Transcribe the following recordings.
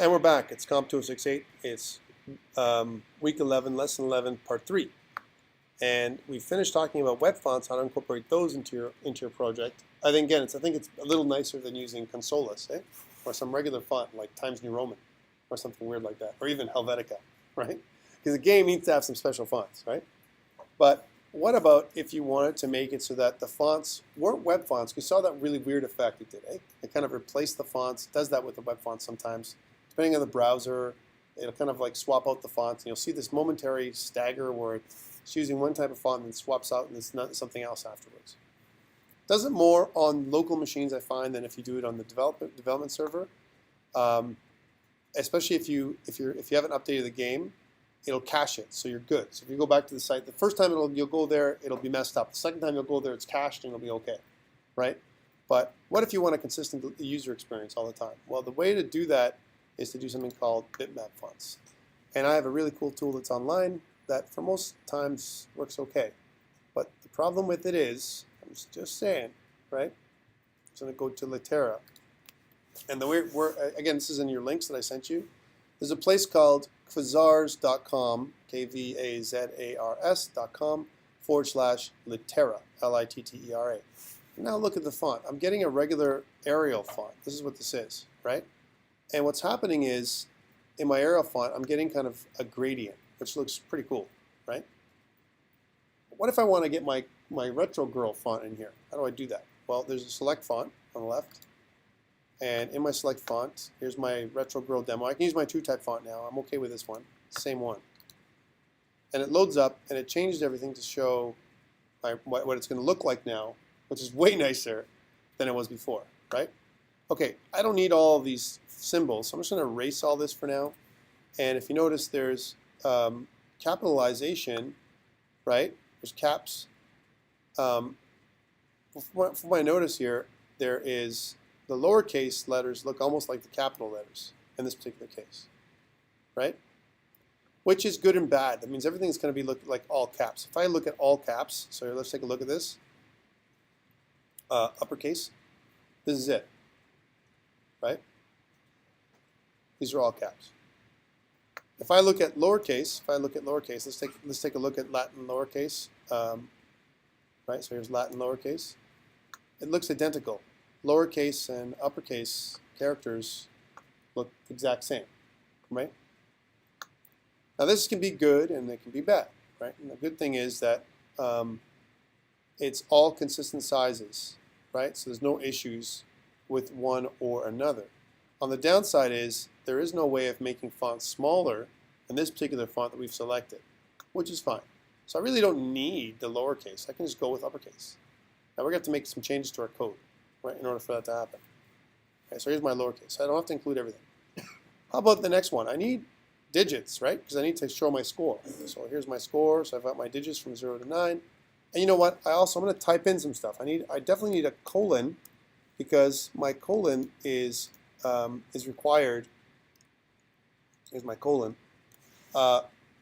And we're back. It's COMP2068. It's week 11, lesson 11, part 3. And we finished talking about web fonts, how to incorporate those into your project. I think it's a little nicer than using Consolas, or some regular font like Times New Roman, or something weird like that, or even Helvetica, right? Because the game needs to have some special fonts, right? But what about if you wanted to make it so that the fonts weren't web fonts? You saw that really weird effect it did, It kind of replaced the fonts. It does that with the web fonts sometimes. Depending on the browser, it'll kind of like swap out the fonts, and you'll see this momentary stagger where it's using one type of font and then swaps out and it's not something else afterwards. It does it more on local machines, I find, than if you do it on the development server. Especially if you haven't updated the game, it'll cache it, so you're good. So if you go back to the site, the first time you'll go there, it'll be messed up. The second time you'll go there, it's cached and it'll be okay, right? But what if you want a consistent user experience all the time? Well, the way to do that is to do something called Bitmap Fonts. And I have a really cool tool that's online that for most times works okay. But the problem with it is, I'm just saying, right? I'm going to go to Litera. And the way again, this is in your links that I sent you. There's a place called kvazars.com, kvazars.com/Litera, Littera. Now look at the font. I'm getting a regular Arial font. This is what this is, right? And what's happening is, in my Arial font, I'm getting kind of a gradient, which looks pretty cool, right? What if I want to get my Retro Girl font in here? How do I do that? Well, there's a select font on the left. And in my select font, here's my Retro Girl demo. I can use my 2-type font now. I'm okay with this one. Same one. And it loads up, and it changed everything to show what it's going to look like now, which is way nicer than it was before, right? Okay, I don't need all of these symbols, so I'm just going to erase all this for now. And if you notice, there's capitalization, right? There's caps. For my notice here, there is the lowercase letters look almost like the capital letters in this particular case, right? Which is good and bad. That means everything's going to be look like all caps. If I look at all caps, so let's take a look at this. Uppercase, this is it, right? These are all caps. If I look at lowercase, let's take a look at Latin lowercase, right? So here's Latin lowercase. It looks identical. Lowercase and uppercase characters look the exact same, right? Now this can be good and it can be bad, right? And the good thing is that it's all consistent sizes, right? So there's no issues with one or another. On the downside is there is no way of making fonts smaller in this particular font that we've selected, which is fine. So I really don't need the lowercase. I can just go with uppercase. Now we're going to have to make some changes to our code, right, in order for that to happen. Okay, so here's my lowercase. I don't have to include everything. How about the next one? I need digits, right? Because I need to show my score. So here's my score. So I've got my digits from 0 to 9. And you know what? I'm going to type in some stuff. I definitely need a colon, because my colon is required. Here's my colon.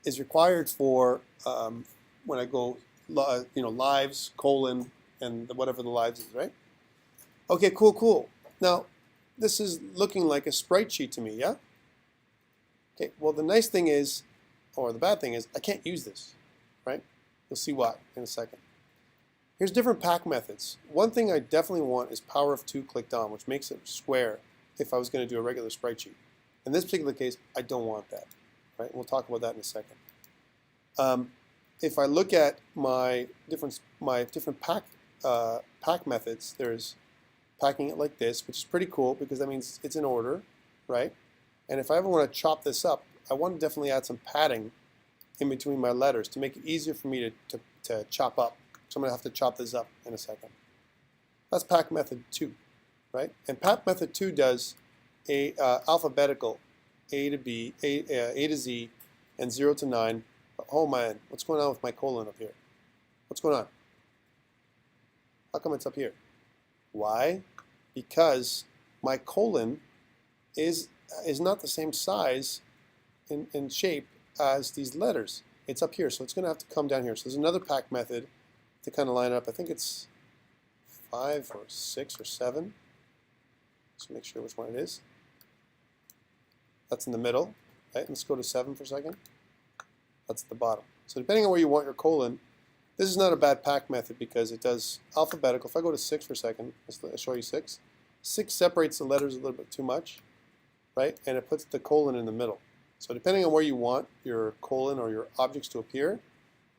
Is required for when I go, lives, colon, and whatever the lives is, right? Okay, cool. Now, this is looking like a sprite sheet to me, yeah? Okay, well, the nice thing is, or the bad thing is, I can't use this, right? You'll see why in a second. Here's different pack methods. One thing I definitely want is power of 2 clicked on, which makes it square if I was going to do a regular sprite sheet. In this particular case, I don't want that, right? We'll talk about that in a second. If I look at my different pack methods, there's packing it like this, which is pretty cool because that means it's in order, right? And if I ever want to chop this up, I want to definitely add some padding in between my letters to make it easier for me to chop up. So I'm going to have to chop this up in a second. That's pack method 2, right? And pack method 2 does a alphabetical A to B, A to Z, and 0 to 9. Oh man, what's going on with my colon up here? What's going on? How come it's up here? Why? Because my colon is not the same size in shape as these letters. It's up here, so it's going to have to come down here. So there's another pack method to kind of line up. I think it's 5 or 6 or 7. Let's make sure which one it is. That's in the middle. Right? Let's go to 7 for a second. That's at the bottom. So depending on where you want your colon, this is not a bad pack method because it does alphabetical. If I go to 6 for a second, let's show you 6. 6 separates the letters a little bit too much, right? And it puts the colon in the middle. So depending on where you want your colon or your objects to appear,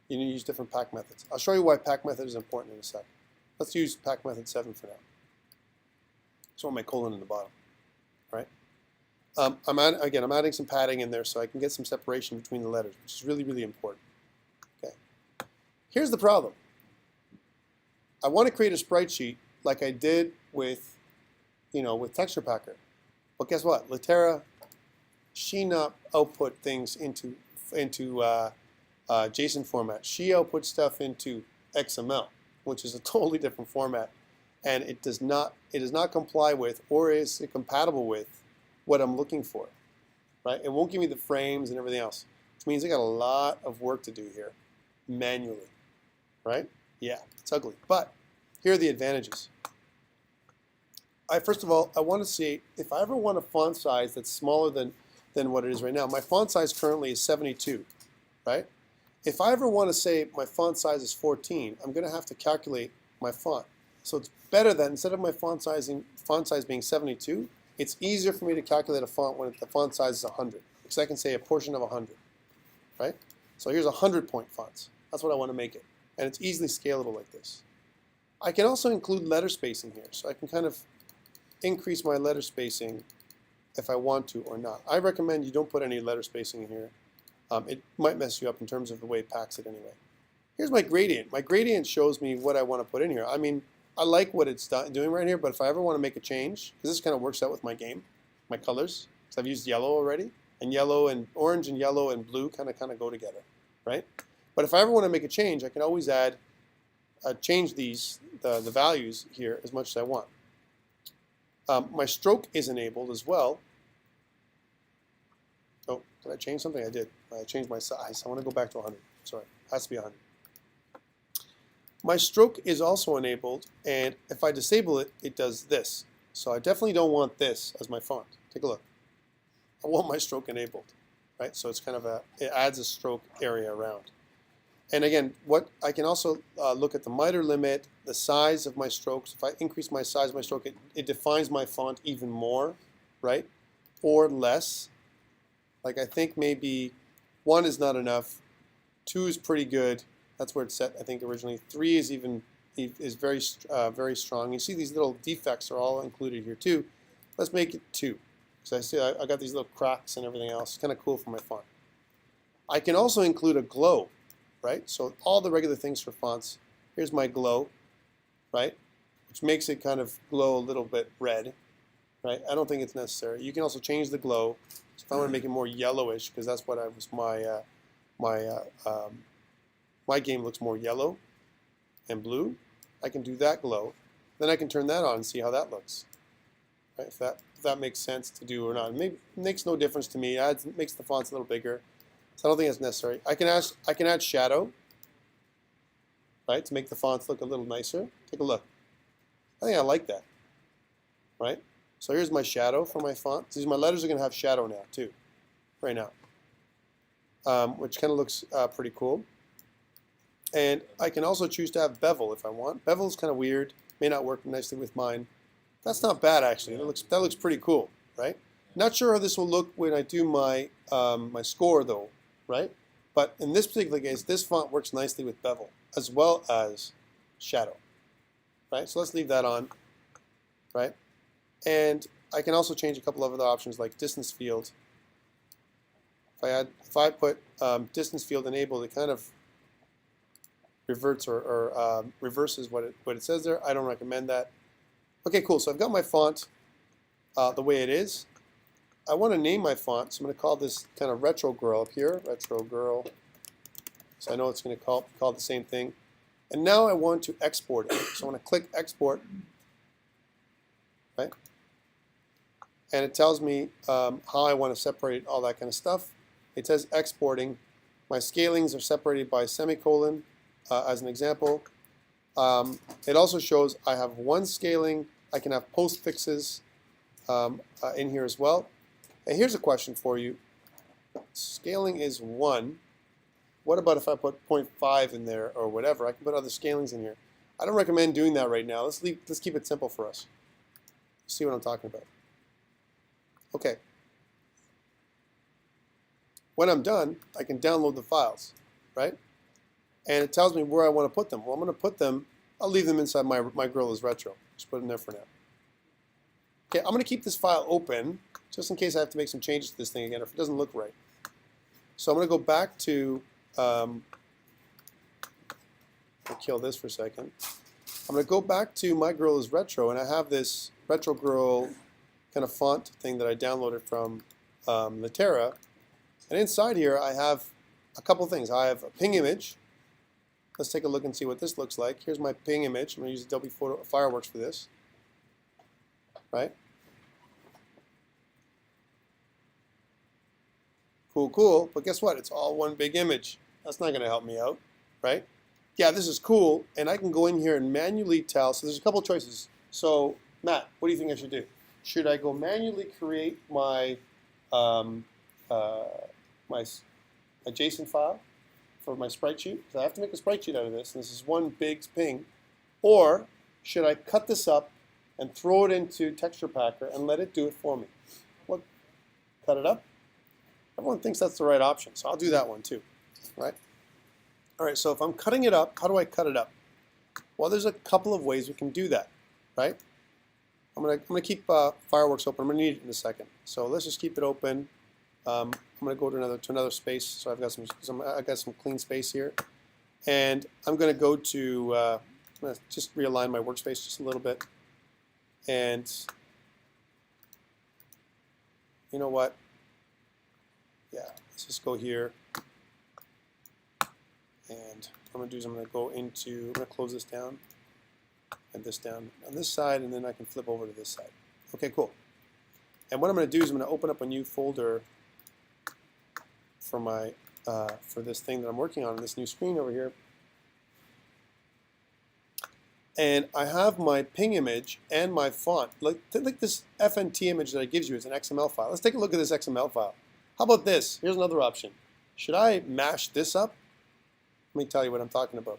you need to use different pack methods. I'll show you why pack method is important in a sec. Let's use pack method 7 for now. So I want my colon in the bottom, right? I'm adding some padding in there so I can get some separation between the letters, which is really, really important. Okay. Here's the problem. I want to create a sprite sheet like I did with, with TexturePacker. But guess what? Litera, she not output things into JSON format. She outputs stuff into XML, which is a totally different format, and it does not comply with or is it compatible with what I'm looking for, right? It won't give me the frames and everything else, which means I got a lot of work to do here manually, right? Yeah, it's ugly, but here are the advantages. First of all, I want to see if I ever want a font size that's smaller than what it is right now. My font size currently is 72, right? If I ever want to say my font size is 14, I'm going to have to calculate my font. So it's better that instead of my font size being 72, it's easier for me to calculate a font when the font size is 100, because I can say a portion of 100, right? So here's 100-point fonts. That's what I want to make it, and it's easily scalable like this. I can also include letter spacing here, so I can kind of increase my letter spacing if I want to or not. I recommend you don't put any letter spacing in here. It might mess you up in terms of the way it packs it anyway. Here's my gradient. My gradient shows me what I want to put in here. I mean, I like what it's doing right here, but if I ever want to make a change, because this kind of works out with my game, my colors, because I've used yellow already, and yellow and orange and yellow and blue kind of go together, right? But if I ever want to make a change, I can always change the values here as much as I want. My stroke is enabled as well. Oh, did I change something? I did. I changed my size. I want to go back to 100. Sorry, it has to be 100. My stroke is also enabled, and if I disable it, it does this. So I definitely don't want this as my font. Take a look. I want my stroke enabled, right? So it's kind of it adds a stroke area around. And again, I can also look at the miter limit, the size of my strokes. If I increase my size of my stroke, it defines my font even more, right? Or less. Like I think maybe 1 is not enough, 2 is pretty good. That's where it's set, I think, originally. 3 is very strong. You see these little defects are all included here too. Let's make it 2. So I see I got these little cracks and everything else. It's kind of cool for my font. I can also include a glow, right? So all the regular things for fonts. Here's my glow, right? Which makes it kind of glow a little bit red, right? I don't think it's necessary. You can also change the glow. So if I want to make it more yellowish, because that's what my game looks more yellow and blue, I can do that glow. Then I can turn that on and see how that looks. Right? If that makes sense to do or not. It makes no difference to me. It makes the fonts a little bigger. So I don't think it's necessary. I can add shadow, right, to make the fonts look a little nicer. Take a look. I think I like that, right? So here's my shadow for my font. These my letters are going to have shadow now too, right now, which kind of looks pretty cool. And I can also choose to have bevel if I want. Bevel is kind of weird. May not work nicely with mine. That's not bad actually. That looks pretty cool, right? Not sure how this will look when I do my my score though, right? But in this particular case, this font works nicely with bevel as well as shadow, right? So let's leave that on, right? And I can also change a couple of other options like distance field. If I put distance field enabled, it kind of reverts or reverses what it says there. I don't recommend that. Okay, cool. So I've got my font the way it is. I want to name my font, so I'm going to call this kind of Retro Girl up here, Retro Girl. So I know it's going to call the same thing. And now I want to export it. So I'm going to click Export, right? And it tells me how I want to separate all that kind of stuff. It says exporting. My scalings are separated by semicolon, as an example. It also shows I have one scaling. I can have postfixes in here as well. And here's a question for you. Scaling is 1. What about if I put 0.5 in there or whatever? I can put other scalings in here. I don't recommend doing that right now. Let's keep it simple for us. See what I'm talking about. Okay. When I'm done, I can download the files, right? And it tells me where I want to put them. Well, I'm going to put them, I'll leave them inside my Grill is Retro. Just put them there for now. Okay, I'm going to keep this file open just in case I have to make some changes to this thing again if it doesn't look right. So I'm going to go back to, I'll kill this for a second. I'm going to go back to my Grill is Retro, and I have this Retro Grill kind of font thing that I downloaded from Litera. And inside here I have a couple things. I have a ping image. Let's take a look and see what this looks like. Here's my ping image. I'm going to use Adobe Fireworks for this. Right? Cool, cool. But guess what? It's all one big image. That's not going to help me out. Right? Yeah, this is cool. And I can go in here and manually tell. So there's a couple choices. So, Matt, what do you think I should do? Should I go manually create my my JSON file for my sprite sheet? Because I have to make a sprite sheet out of this, and this is one big ping. Or should I cut this up and throw it into TexturePacker and let it do it for me? What? Cut it up? Everyone thinks that's the right option, so I'll do that one too, right? All right, so if I'm cutting it up, how do I cut it up? Well, there's a couple of ways we can do that, right? I'm gonna keep Fireworks open. I'm gonna need it in a second. So let's just keep it open. I'm gonna go to another space. So I've got some clean space here, and I'm gonna go to I'm gonna just realign my workspace just a little bit. And you know what? Yeah, let's just go here. And what I'm gonna do is I'm gonna close this down and this down on this side, and then I can flip over to this side. Okay, cool. And what I'm going to do is I'm going to open up a new folder for my for this thing that I'm working on this new screen over here. And I have my ping image and my font. Like this FNT image that it gives you is an XML file. Let's take a look at this XML file. How about this? Here's another option. Should I mash this up? Let me tell you what I'm talking about.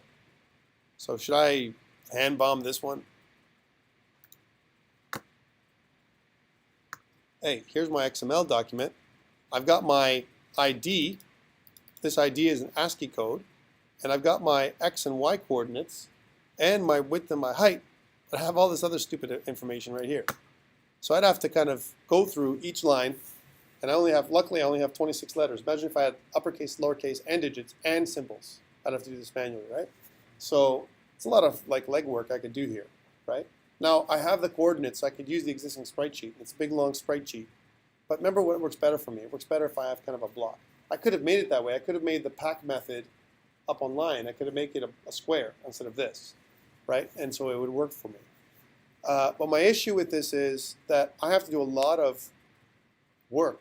So should I hand bomb this one? Hey, here's my XML document. I've got my ID. This ID is an ASCII code. And I've got my X and Y coordinates and my width and my height. But I have all this other stupid information right here. So I'd have to kind of go through each line. And luckily I only have 26 letters. Imagine if I had uppercase, lowercase, and digits, and symbols. I'd have to do this manually, right? So it's a lot of like legwork I could do here, right? Now I have the coordinates, so I could use the existing sprite sheet. It's a big long sprite sheet. But remember what works better for me? It works better if I have kind of a block. I could have made it that way. I could have made the pack method up online. I could have made it a square instead of this, right? And so it would work for me. But my issue with this is that I have to do a lot of work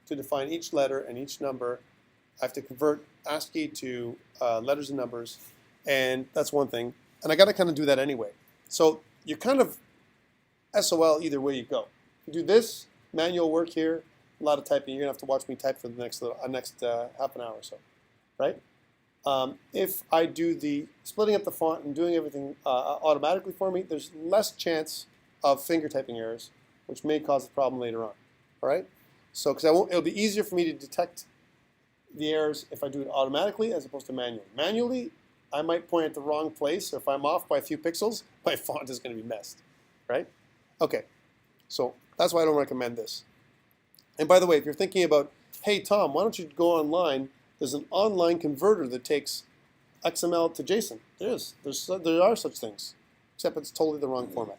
to define each letter and each number. I have to convert ASCII to letters and numbers, and that's one thing. And I got to kind of do that anyway. So you're kind of SOL either way you go. You do this manual work here, a lot of typing. You're gonna have to watch me type for the next half an hour or so, right? If I do the splitting up the font and doing everything automatically for me, there's less chance of finger typing errors, which may cause a problem later on. All right. So it'll be easier for me to detect the errors if I do it automatically as opposed to manually. Manually, I might point at the wrong place, or if I'm off by a few pixels, my font is going to be messed, right? Okay, so that's why I don't recommend this. And by the way, if you're thinking about, hey Tom, why don't you go online? There's an online converter that takes XML to JSON. There are such things, except it's totally the wrong format.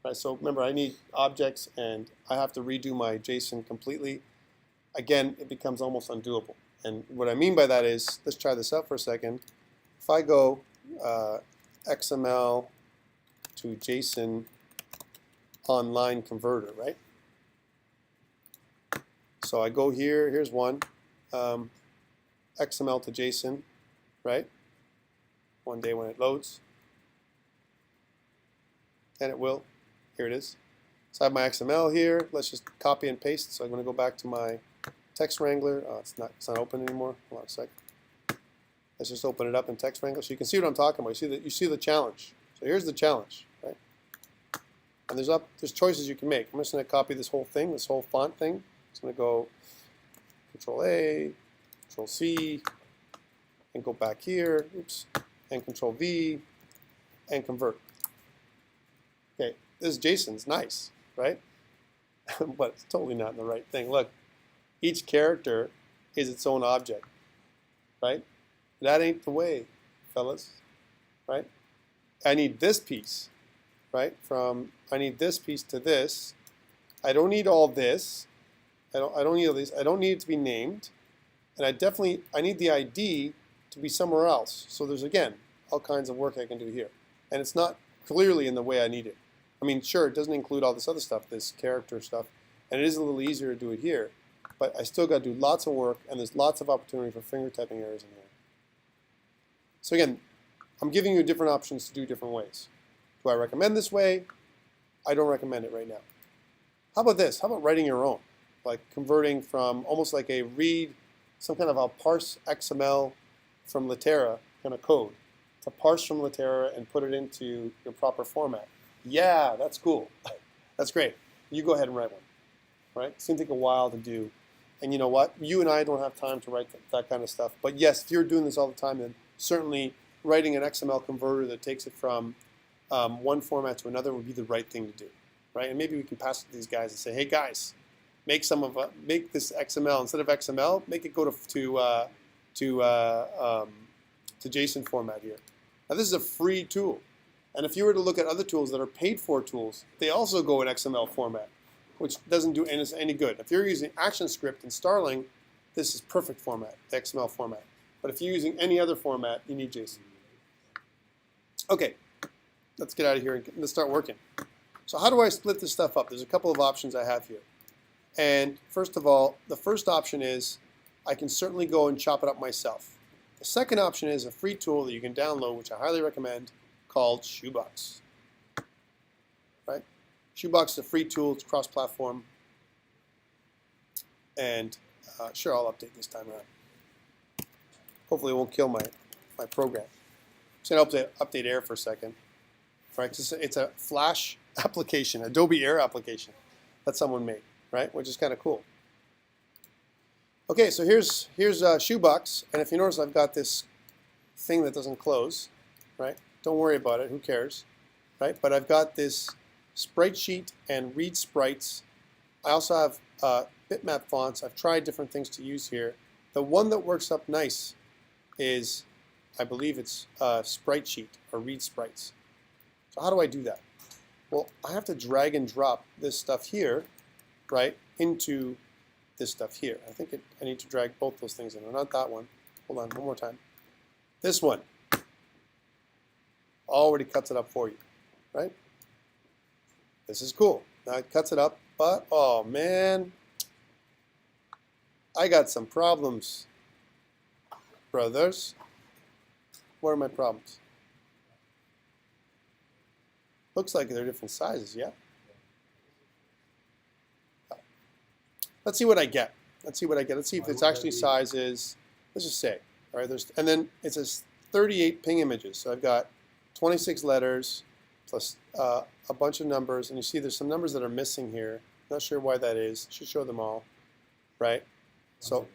Right, so remember, I need objects, and I have to redo my JSON completely. Again, it becomes almost undoable. And what I mean by that is, let's try this out for a second. If I go XML to JSON online converter, right? So I go here, here's one, XML to JSON, right? One day when it loads. And it will. Here it is. So I have my XML here. Let's just copy and paste. So I'm going to go back to my Text Wrangler. Oh, it's not open anymore. Hold on a sec. Let's just open it up in Text Wrangler so you can see what I'm talking about. You see the challenge. So here's the challenge, right? And there's choices you can make. I'm just going to copy this whole thing, this whole font thing. It's going to go Control A, Control C, and go back here. Oops, and Control V, and convert. Okay, this JSON's nice, right? But it's totally not the right thing. Look, each character is its own object, right? That ain't the way, fellas, right? I need this piece, right? I need this piece to this. I don't need all this. I don't need all these. I don't need it to be named, and I need the ID to be somewhere else. So there's again all kinds of work I can do here, and it's not clearly in the way I need it. I mean, sure, it doesn't include all this other stuff, this character stuff, and it is a little easier to do it here, but I still got to do lots of work, and there's lots of opportunity for finger typing errors in here. So again, I'm giving you different options to do different ways. Do I recommend this way? I don't recommend it right now. How about this? How about writing your own? Like converting from almost like a read, some kind of a parse XML from Litera kind of code to parse from Litera and put it into your proper format. Yeah, that's cool. That's great. You go ahead and write one. Right? It's going to take a while to do. And you know what? You and I don't have time to write that kind of stuff. But yes, if you're doing this all the time, then certainly writing an XML converter that takes it from one format to another would be the right thing to do. Right? And maybe we can pass it to these guys and say, hey guys, make this XML, instead of XML, make it go to JSON format here. Now this is a free tool. And if you were to look at other tools that are paid for tools, they also go in XML format, which doesn't do any good. If you're using ActionScript and Starling, this is perfect format, the XML format. But if you're using any other format, you need JSON. Okay, let's get out of here and let's start working. So how do I split this stuff up? There's a couple of options I have here. And first of all, the first option is I can certainly go and chop it up myself. The second option is a free tool that you can download, which I highly recommend, called Shoebox. Right? Shoebox is a free tool. It's cross-platform. And sure, I'll update this time around. Hopefully it won't kill my program. I'm just going to update Air for a second. Right? It's a Flash application, Adobe Air application that someone made, right? Which is kind of cool. Okay, so here's Shoebox, and if you notice, I've got this thing that doesn't close, right? Don't worry about it. Who cares, right? But I've got this sprite sheet and read sprites. I also have Bitmap fonts. I've tried different things to use here. The one that works up nice is, I believe it's sprite sheet or read sprites. So how do I do that? Well, I have to drag and drop this stuff here, right, into this stuff here. I think I need to drag both those things in. No, not that one. Hold on, one more time. This one already cuts it up for you, right? This is cool. Now it cuts it up, but oh man, I got some problems, brothers. What are my problems? Looks like they're different sizes, yeah? Let's see what I get. Let's see what I get. Let's see if it's actually sizes. Let's just say, all right, and then it says 38 ping images. So I've got 26 letters plus a bunch of numbers. And you see there's some numbers that are missing here. Not sure why that is. Should show them all, right? So,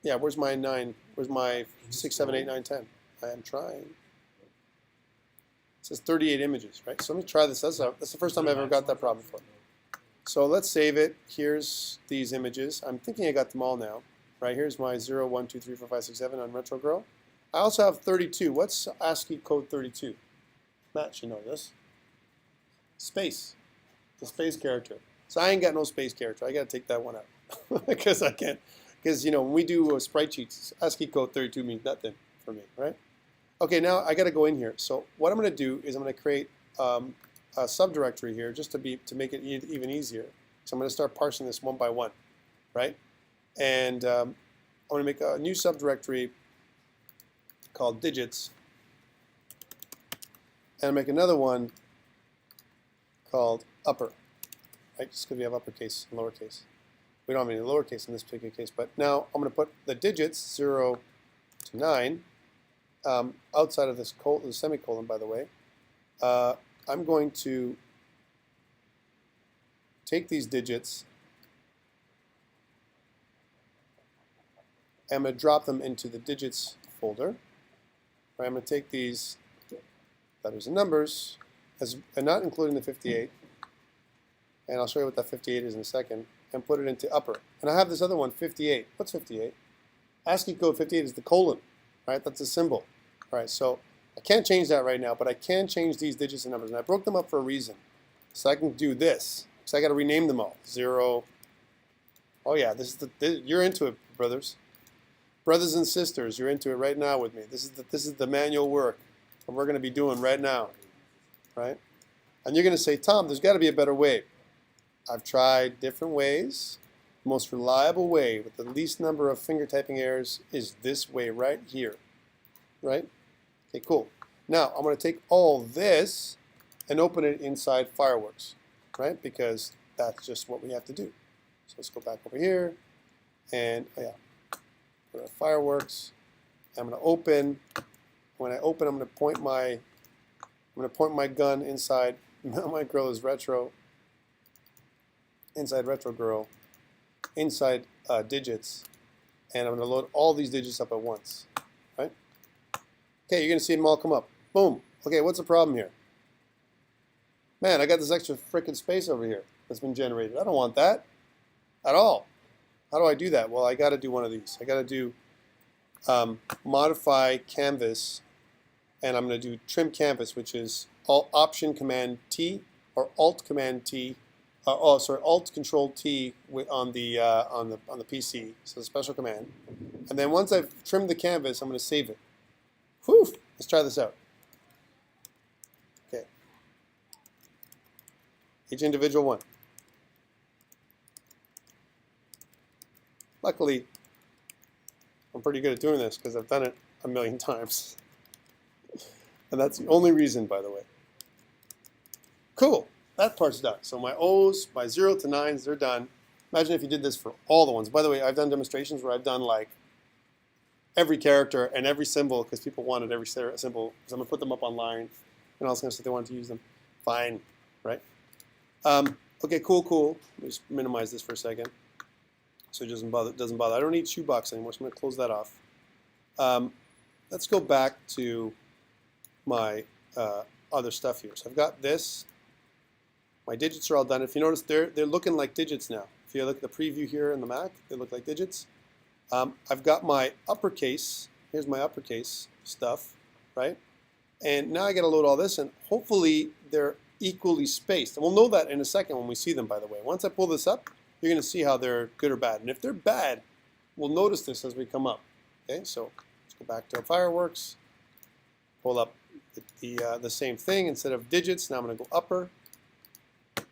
yeah, where's my 9? Where's my 6, 7, 8, 9, 10? I am trying. It says 38 images, right? So let me try this. That's the first time I ever got that problem before. So let's save it. Here's these images. I'm thinking I got them all now. Right, here's my 0, 1, 2, 3, 4, 5, 6, 7 on RetroGrow. I also have 32. What's ASCII code 32? Matt should know this. Space. The space character. So I ain't got no space character. I got to take that one out. Because I can't. Because, you know, when we do sprite sheets, ASCII code 32 means nothing for me, right? Okay, now I got to go in here. So what I'm going to do is I'm going to create a subdirectory here just to make it even easier. So I'm going to start parsing this one by one, right? And I'm going to make a new subdirectory called digits. and make another one called upper, right? Just because we have uppercase and lowercase. We don't have any lowercase in this particular case, but now I'm going to put the digits 0 to 9 outside of this the semicolon, by the way. I'm going to take these digits and I'm going to drop them into the digits folder. Right, I'm going to take these letters and numbers, and not including the 58, and I'll show you what that 58 is in a second, and put it into upper. And I have this other one, 58. What's 58? ASCII code 58 is the colon, right? That's a symbol. All right, so I can't change that right now, but I can change these digits and numbers, and I broke them up for a reason. So I can do this, because I got to rename them all. 0. Oh yeah, you're into it, brothers. Brothers and sisters, you're into it right now with me. This is the manual work that we're going to be doing right now, right? And you're going to say, Tom, there's got to be a better way. I've tried different ways. The most reliable way with the least number of finger typing errors is this way right here, right? Okay, cool. Now I'm going to take all this and open it inside Fireworks, right? Because that's just what we have to do. So let's go back over here, and oh yeah. Fireworks. I'm going to open. When I open, I'm going to point my gun inside. My girl is retro. Inside retro girl. Inside digits, and I'm going to load all these digits up at once. Right? Okay, you're going to see them all come up. Boom. Okay, what's the problem here? Man, I got this extra frickin' space over here that's been generated. I don't want that at all. How do I do that? Well, I got to do one of these. I got to do modify canvas, and I'm going to do trim canvas, which is Option Command T or Alt Command T. Alt Control T on the PC. So a special command. And then once I've trimmed the canvas, I'm going to save it. Whew! Let's try this out. Okay. Each individual one. Luckily, I'm pretty good at doing this because I've done it a million times. And that's the only reason, by the way. Cool. That part's done. So my O's, my 0 to 9s, they're done. Imagine if you did this for all the ones. By the way, I've done demonstrations where I've done like every character and every symbol because people wanted every symbol. So I'm going to put them up online and all this kind of stuff. They wanted to use them. Fine. Right? Okay, cool. Let me just minimize this for a second. So it doesn't bother. I don't need shoebox anymore, so I'm going to close that off. Let's go back to my other stuff here. So I've got this. My digits are all done. If you notice, they're looking like digits now. If you look at the preview here in the Mac, they look like digits. I've got my uppercase. Here's my uppercase stuff, right? And now I got to load all this, and hopefully they're equally spaced. And we'll know that in a second when we see them, by the way. Once I pull this up, you're going to see how they're good or bad. And if they're bad, we'll notice this as we come up. Okay, so let's go back to Fireworks. Pull up the same thing. Instead of digits, now I'm going to go upper.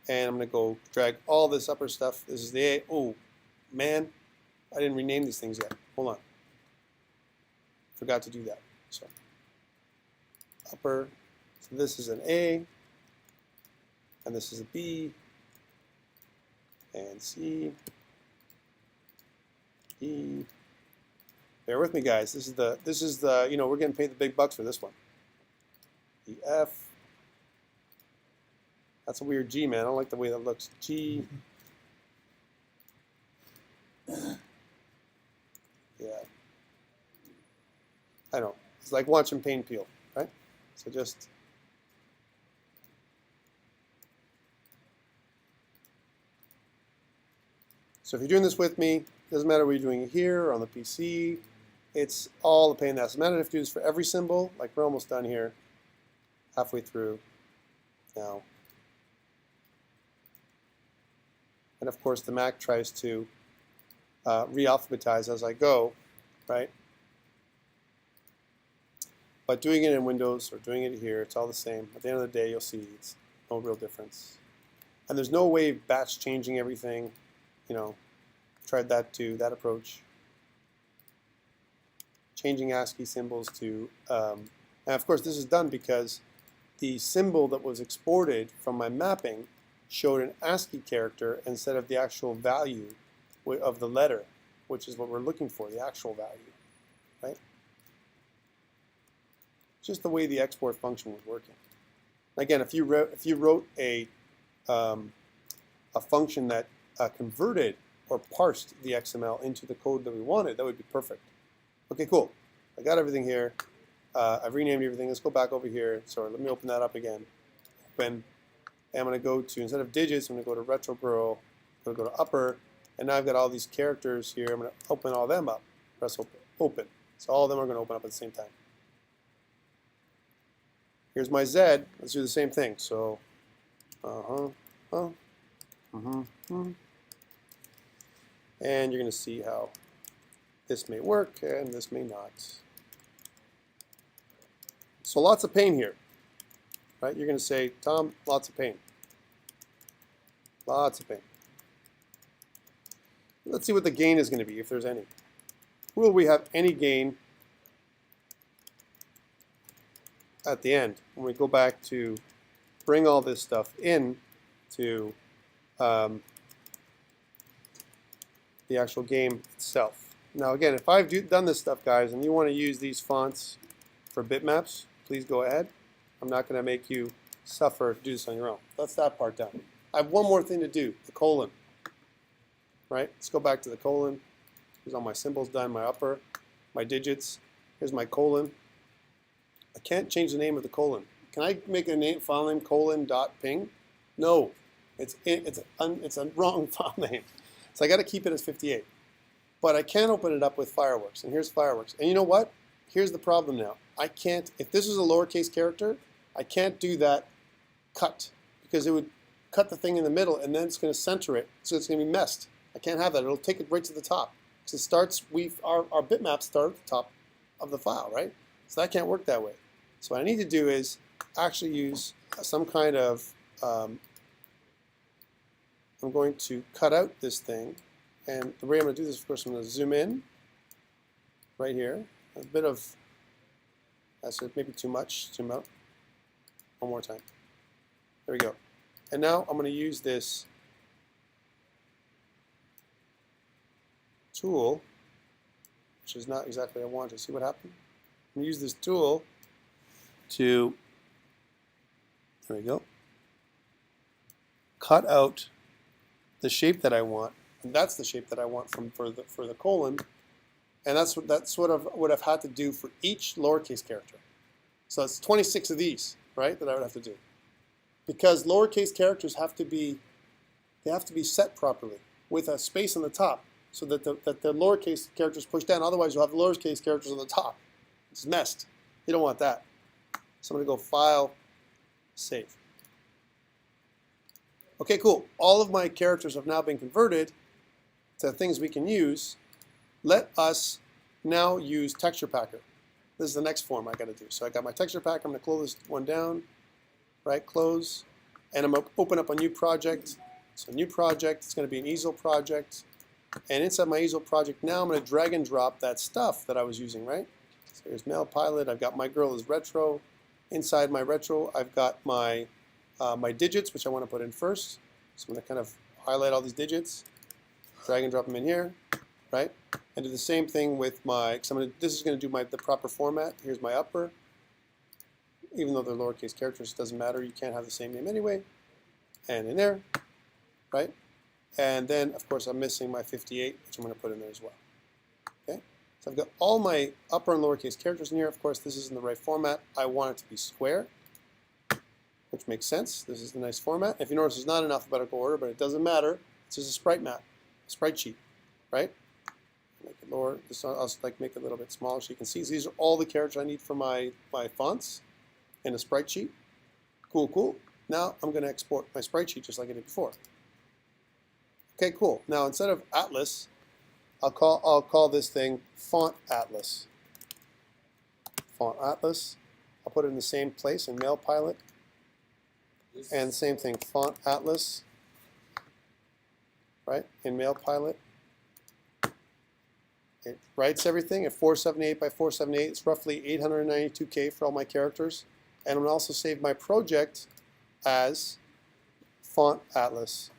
And I'm going to go drag all this upper stuff. This is the A. Oh, man, I didn't rename these things yet. Hold on. Forgot to do that. So upper. So this is an A. And this is a B. And C, E. Bear with me, guys. This is the you know, we're getting paid the big bucks for this one. E, F. That's a weird G, man. I don't like the way that looks. G. Yeah. I know. It's like watching paint peel, right? So just. So if you're doing this with me, it doesn't matter what you're doing here or on the PC, it's all a pain in the ass. It matters if you do this for every symbol, like we're almost done here, halfway through now. And of course the Mac tries to re-alphabetize as I go, right? But doing it in Windows or doing it here, it's all the same. At the end of the day, you'll see it's no real difference. And there's no way of batch changing everything. You know, tried that too, that approach. Changing ASCII symbols to, and of course this is done because the symbol that was exported from my mapping showed an ASCII character instead of the actual value of the letter, which is what we're looking for, the actual value, right? Just the way the export function was working. Again, if you wrote a function that converted or parsed the XML into the code that we wanted, that would be perfect. Okay, cool. I got everything here. I've renamed everything. Let's go back over here. Sorry, let me open that up again. Open. And I'm going to go to, instead of digits, I'm going to go to retro girl. I'm going to go to upper. And now I've got all these characters here. I'm going to open all them up. Press open. Open. So all of them are going to open up at the same time. Here's my Z. Let's do the same thing. So, and you're going to see how this may work and this may not. So lots of pain here, right? You're going to say, Tom, lots of pain. Lots of pain. Let's see what the gain is going to be, if there's any. Will we have any gain at the end when we go back to bring all this stuff in to the actual game itself? Now again, if I've done this stuff, guys, and you want to use these fonts for bitmaps, please go ahead. I'm not going to make you suffer to do this on your own. That's that part done. I have one more thing to do, the colon. Right? Let's go back to the colon. Here's all my symbols done, my upper, my digits. Here's my colon. I can't change the name of the colon. Can I make a file name colon.ping? No, it's a wrong file name. So I got to keep it as 58. But I can open it up with fireworks, and here's fireworks. And you know what? Here's the problem now. I can't, if this was a lowercase character, I can't do that cut, because it would cut the thing in the middle, and then it's going to center it, so it's going to be messed. I can't have that. It'll take it right to the top. Because it starts, our bitmaps start at the top of the file, right? So that can't work that way. So what I need to do is actually use some kind of, I'm going to cut out this thing. And the way I'm going to do this, of course, I'm going to zoom in right here. A bit of, that's maybe too much, zoom out. One more time. There we go. And now I'm going to use this tool, which is not exactly what I wanted. See what happened? I'm going to use this tool to, there we go, cut out the shape that I want, and that's the shape that I want for the colon, and that's what I've had to do for each lowercase character. So it's 26 of these, right, that I would have to do, because lowercase characters have to be set properly with a space on the top, so that the lowercase characters push down. Otherwise, you'll have the lowercase characters on the top. It's messed. You don't want that. So I'm going to go File, Save. Okay, cool. All of my characters have now been converted to things we can use. Let us now use TexturePacker. This is the next form I got to do. So I got my TexturePacker. I'm going to close this one down. Right, close. And I'm going to open up a new project. So new project. It's going to be an easel project. And inside my easel project now, I'm going to drag and drop that stuff that I was using, right? So here's male pilot. I've got my girl is retro. Inside my retro, I've got my my digits, which I want to put in first. So I'm going to kind of highlight all these digits, drag and drop them in here, right? And do the same thing with my, because this is going to do the proper format. Here's my upper. Even though they're lowercase characters, it doesn't matter. You can't have the same name anyway. And in there, right? And then, of course, I'm missing my 58, which I'm going to put in there as well. Okay? So I've got all my upper and lowercase characters in here. Of course, this isn't the right format. I want it to be square, which makes sense. This is the nice format. If you notice, it's not in alphabetical order, but it doesn't matter. It's just a sprite map, a sprite sheet, right? Make it lower. I'll like make it a little bit smaller so you can see. So these are all the characters I need for my fonts in a sprite sheet. Cool, cool. Now I'm going to export my sprite sheet just like I did before. Okay, cool. Now instead of Atlas, I'll call this thing Font Atlas. Font Atlas. I'll put it in the same place in Mail Pilot. And same thing, Font Atlas. Right, in Mail Pilot. It writes everything at 478 by 478. It's roughly 892K for all my characters. And I'm going to also save my project as Font Atlas.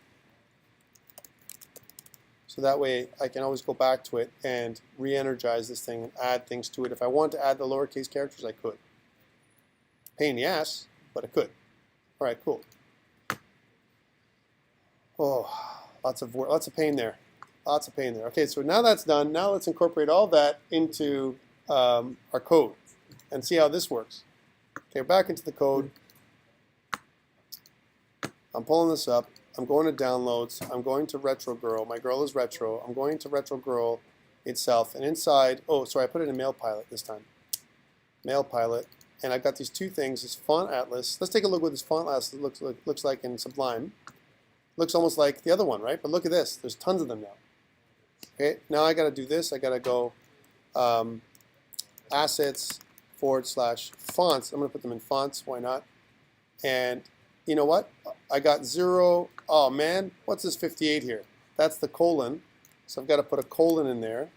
So that way I can always go back to it and re-energize this thing and add things to it. If I want to add the lowercase characters, I could. Pain in the ass, but I could. All right, cool. Oh, lots of work, lots of pain there. Lots of pain there. Okay, so now that's done. Now let's incorporate all that into our code and see how this works. Okay, back into the code. I'm pulling this up. I'm going to downloads. I'm going to Retro Girl. My girl is Retro. I'm going to Retro Girl itself. And inside, oh, sorry, I put it in Mail Pilot this time. Mail Pilot. And I've got these two things, this Font Atlas. Let's take a look what this Font Atlas looks like in Sublime. Looks almost like the other one, right? But look at this. There's tons of them now. Okay, now I got to do this. I got to go assets / fonts. I'm going to put them in fonts. Why not? And you know what? I got 0. Oh man, what's this 58 here? That's the colon. So I've got to put a colon in there.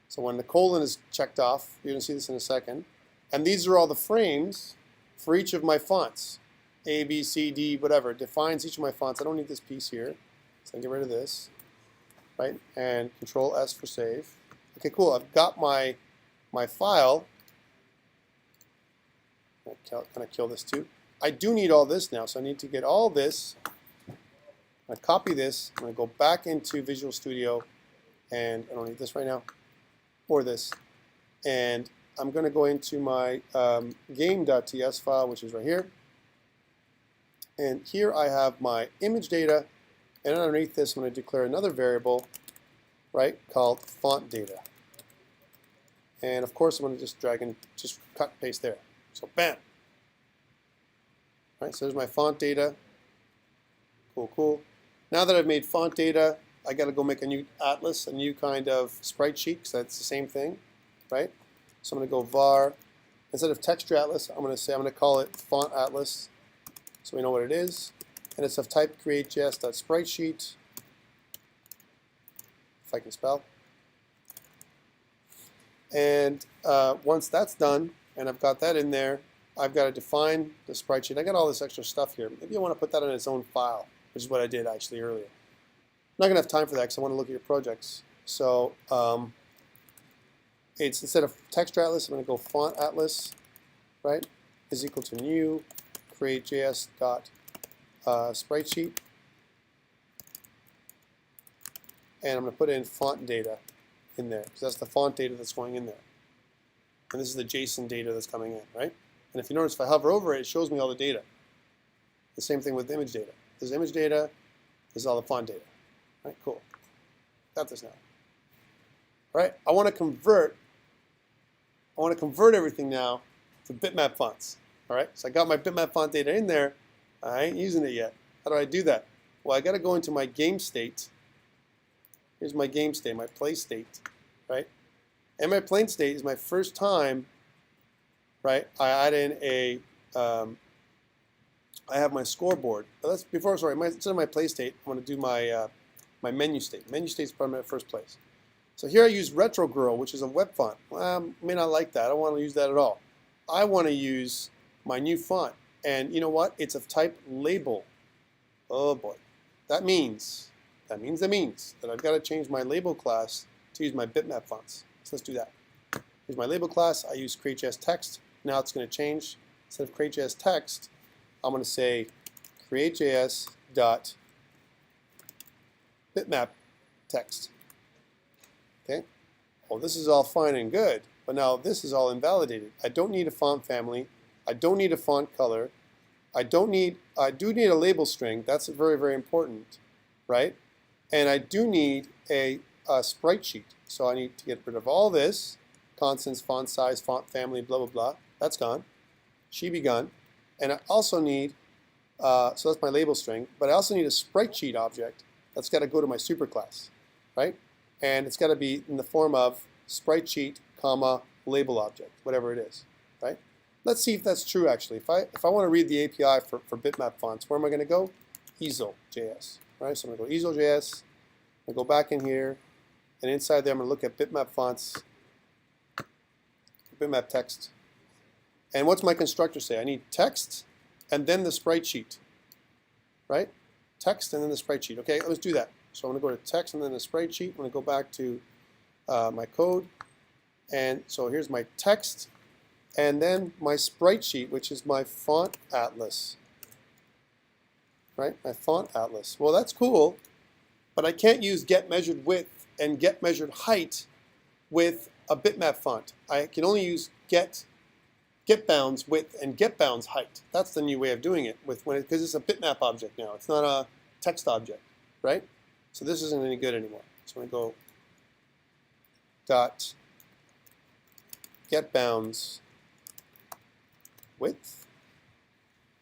So when the colon is checked off, you're going to see this in a second. And these are all the frames for each of my fonts. A, B, C, D, whatever. It defines each of my fonts. I don't need this piece here. So I get rid of this. Right? And Control S for save. Okay, cool. I've got my file. I'm going to kill this too. I do need all this now, so I need to get all this. I copy this. I'm going to go back into Visual Studio, and I don't need this right now, or this. And I'm going to go into my game.ts file, which is right here. And here I have my image data, and underneath this I'm going to declare another variable, right, called font data. And of course I'm going to just drag and just cut and paste there. So bam. Right, so there's my font data. Cool, cool. Now that I've made font data, I got to go make a new atlas, a new kind of sprite sheet, because that's the same thing, right? So I'm going to go var. Instead of texture atlas, I'm going to call it font atlas, so we know what it is. And it's of type create.js.spritesheet, if I can spell. And once that's done, and I've got that in there, I've got to define the sprite sheet. I got all this extra stuff here. Maybe I want to put that in its own file, which is what I did actually earlier. I'm not going to have time for that because I want to look at your projects. So it's instead of texture atlas, I'm going to go font atlas, right, is equal to new create.js.spritesheet. And I'm going to put in font data in there because that's the font data that's going in there. And this is the JSON data that's coming in, right? And if you notice, if I hover over it, it shows me all the data. The same thing with image data. There's image data, there's all the font data. All right, cool. Got this now. All right, I want to convert everything now to bitmap fonts. All right, so I got my bitmap font data in there. I ain't using it yet. How do I do that? Well, I got to go into my game state. Here's my game state, my play state, right? And my plain state is my first time, right? I add in a, I have my scoreboard. But that's before, sorry, instead of my play state, I'm going to do my my menu state. Menu state is probably my first place. So here I use Retro Girl, which is a web font. Well, I may not like that. I don't want to use that at all. I want to use my new font. And you know what? It's of type label. Oh boy. That means that I've got to change my label class to use my bitmap fonts. So let's do that. Here's my label class. I use create.js text. Now it's going to change. Instead of create.js text, I'm going to say create.js dot bitmap text. Okay. Oh, this is all fine and good, but now this is all invalidated. I don't need a font family. I don't need a font color. I do need a label string. That's very, very important, right? And I do need a sprite sheet. So I need to get rid of all this, constants, font size, font family, blah, blah, blah. That's gone. She begun. And I also need, so that's my label string, but I also need a sprite sheet object that's got to go to my superclass, right? And it's got to be in the form of sprite sheet, comma, label object, whatever it is, right? Let's see if that's true actually. If I want to read the API for bitmap fonts, where am I going to go? Easel.js, right? So I'm going to go Easel.js. I go back in here, and inside there I'm going to look at bitmap fonts, bitmap text, And what's my constructor say? I need text and then the sprite sheet, right? Text and then the sprite sheet. Okay, let's do that. So I'm going to go to text and then the sprite sheet. I'm going to go back to my code. And so here's my text and then my sprite sheet, which is my font atlas, right? My font atlas. Well, that's cool, but I can't use get measured width and get measured height with a bitmap font. I can only use get bounds width and get bounds height. That's the new way of doing it because it's a bitmap object now. It's not a text object, right? So this isn't any good anymore. So I'm going to go dot get bounds width,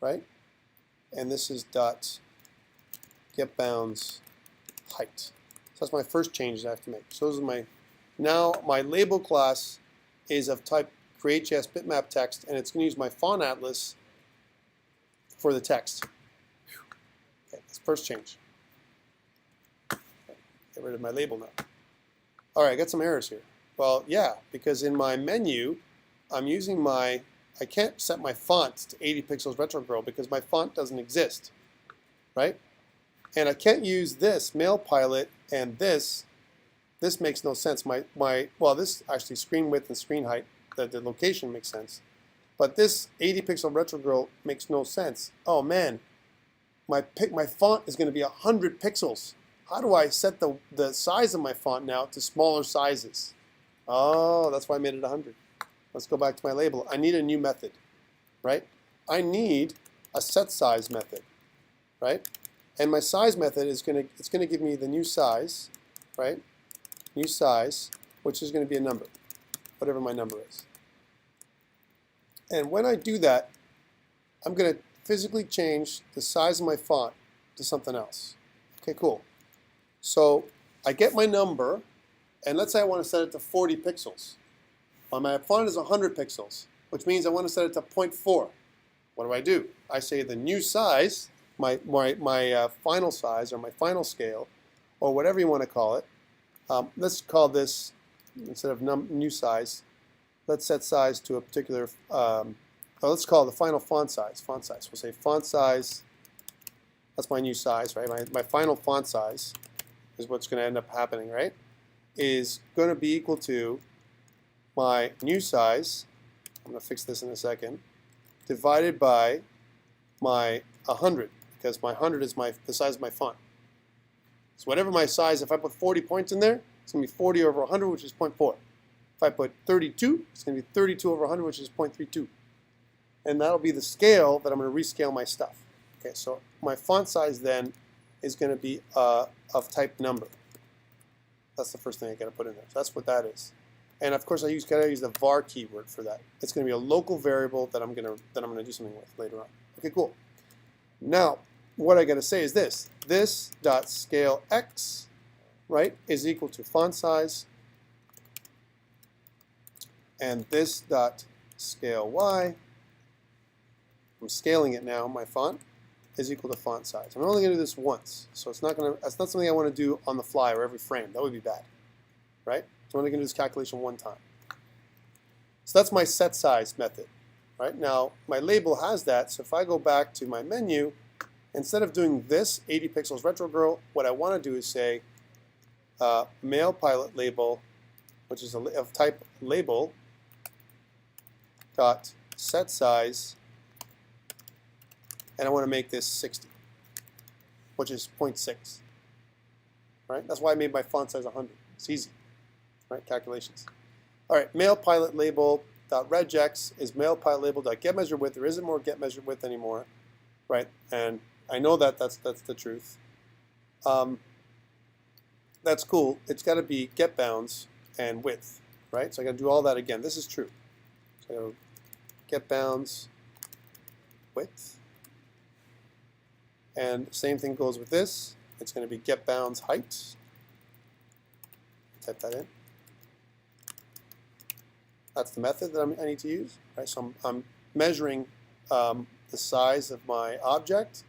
right? And this is dot get bounds height. So that's my first change I have to make. So those are my, now my label class is of type create.js bitmap text, and it's going to use my font atlas for the text. Okay, that's the first change. Okay, get rid of my label now. All right, I got some errors here. Well, yeah, because in my menu, I'm using my, I can't set my font to 80 pixels retrograde because my font doesn't exist, right? And I can't use this mail pilot and this makes no sense. Well, this actually screen width and screen height, the location makes sense. But this 80 pixel retrograde makes no sense. Oh man, my font is going to be 100 pixels. How do I set the size of my font now to smaller sizes? Oh, that's why I made it 100. Let's go back to my label. I need a new method, right? I need a set size method, right? And my size method is it's gonna give me the new size, right? New size, which is going to be a number, whatever my number is. And when I do that, I'm going to physically change the size of my font to something else. Okay, cool. So I get my number, and let's say I want to set it to 40 pixels. Well, my font is 100 pixels, which means I want to set it to 0.4. What do? I say the new size, my final size or my final scale, or whatever you want to call it. Let's call this, instead of new size, let's set size to a particular, let's call it the final font size. We'll say font size, that's my new size, right? My final font size is what's going to end up happening, right? Is going to be equal to my new size, I'm going to fix this in a second, divided by my 100, because my 100 is the size of my font. So whatever my size, if I put 40 points in there, it's going to be 40 over 100, which is 0.4. If I put 32, it's going to be 32 over 100, which is 0.32. And that'll be the scale that I'm going to rescale my stuff. Okay, so my font size then is going to be of type number. That's the first thing I got to put in there. So that's what that is. And of course, I gotta use the var keyword for that. It's going to be a local variable that I'm going to do something with later on. Okay, cool. Now, what I got to say is this dot scale x, right, is equal to font size, and this dot scale y, I'm scaling it now, my font, is equal to font size. I'm only going to do this once, so that's not something I want to do on the fly or every frame. That would be bad, right? So I'm only going to do this calculation one time. So that's my set size method, right? Now, my label has that, so if I go back to my menu, instead of doing this 80 pixels retrograde, what I want to do is say mail pilot label, which is of type label, dot set size, and I want to make this 60, which is 0.6. Right? That's why I made my font size 100. It's easy, right? Calculations. All right, mail pilot label dot regex is mail pilot label dot get measured width. There isn't more get measured width anymore, right? And I know that that's the truth. That's cool. It's got to be get bounds and width, right? So I got to do all that again. This is true. So get bounds, width, and same thing goes with this. It's going to be get bounds height. Type that in. That's the method that I need to use, right? So I'm measuring the size of my object.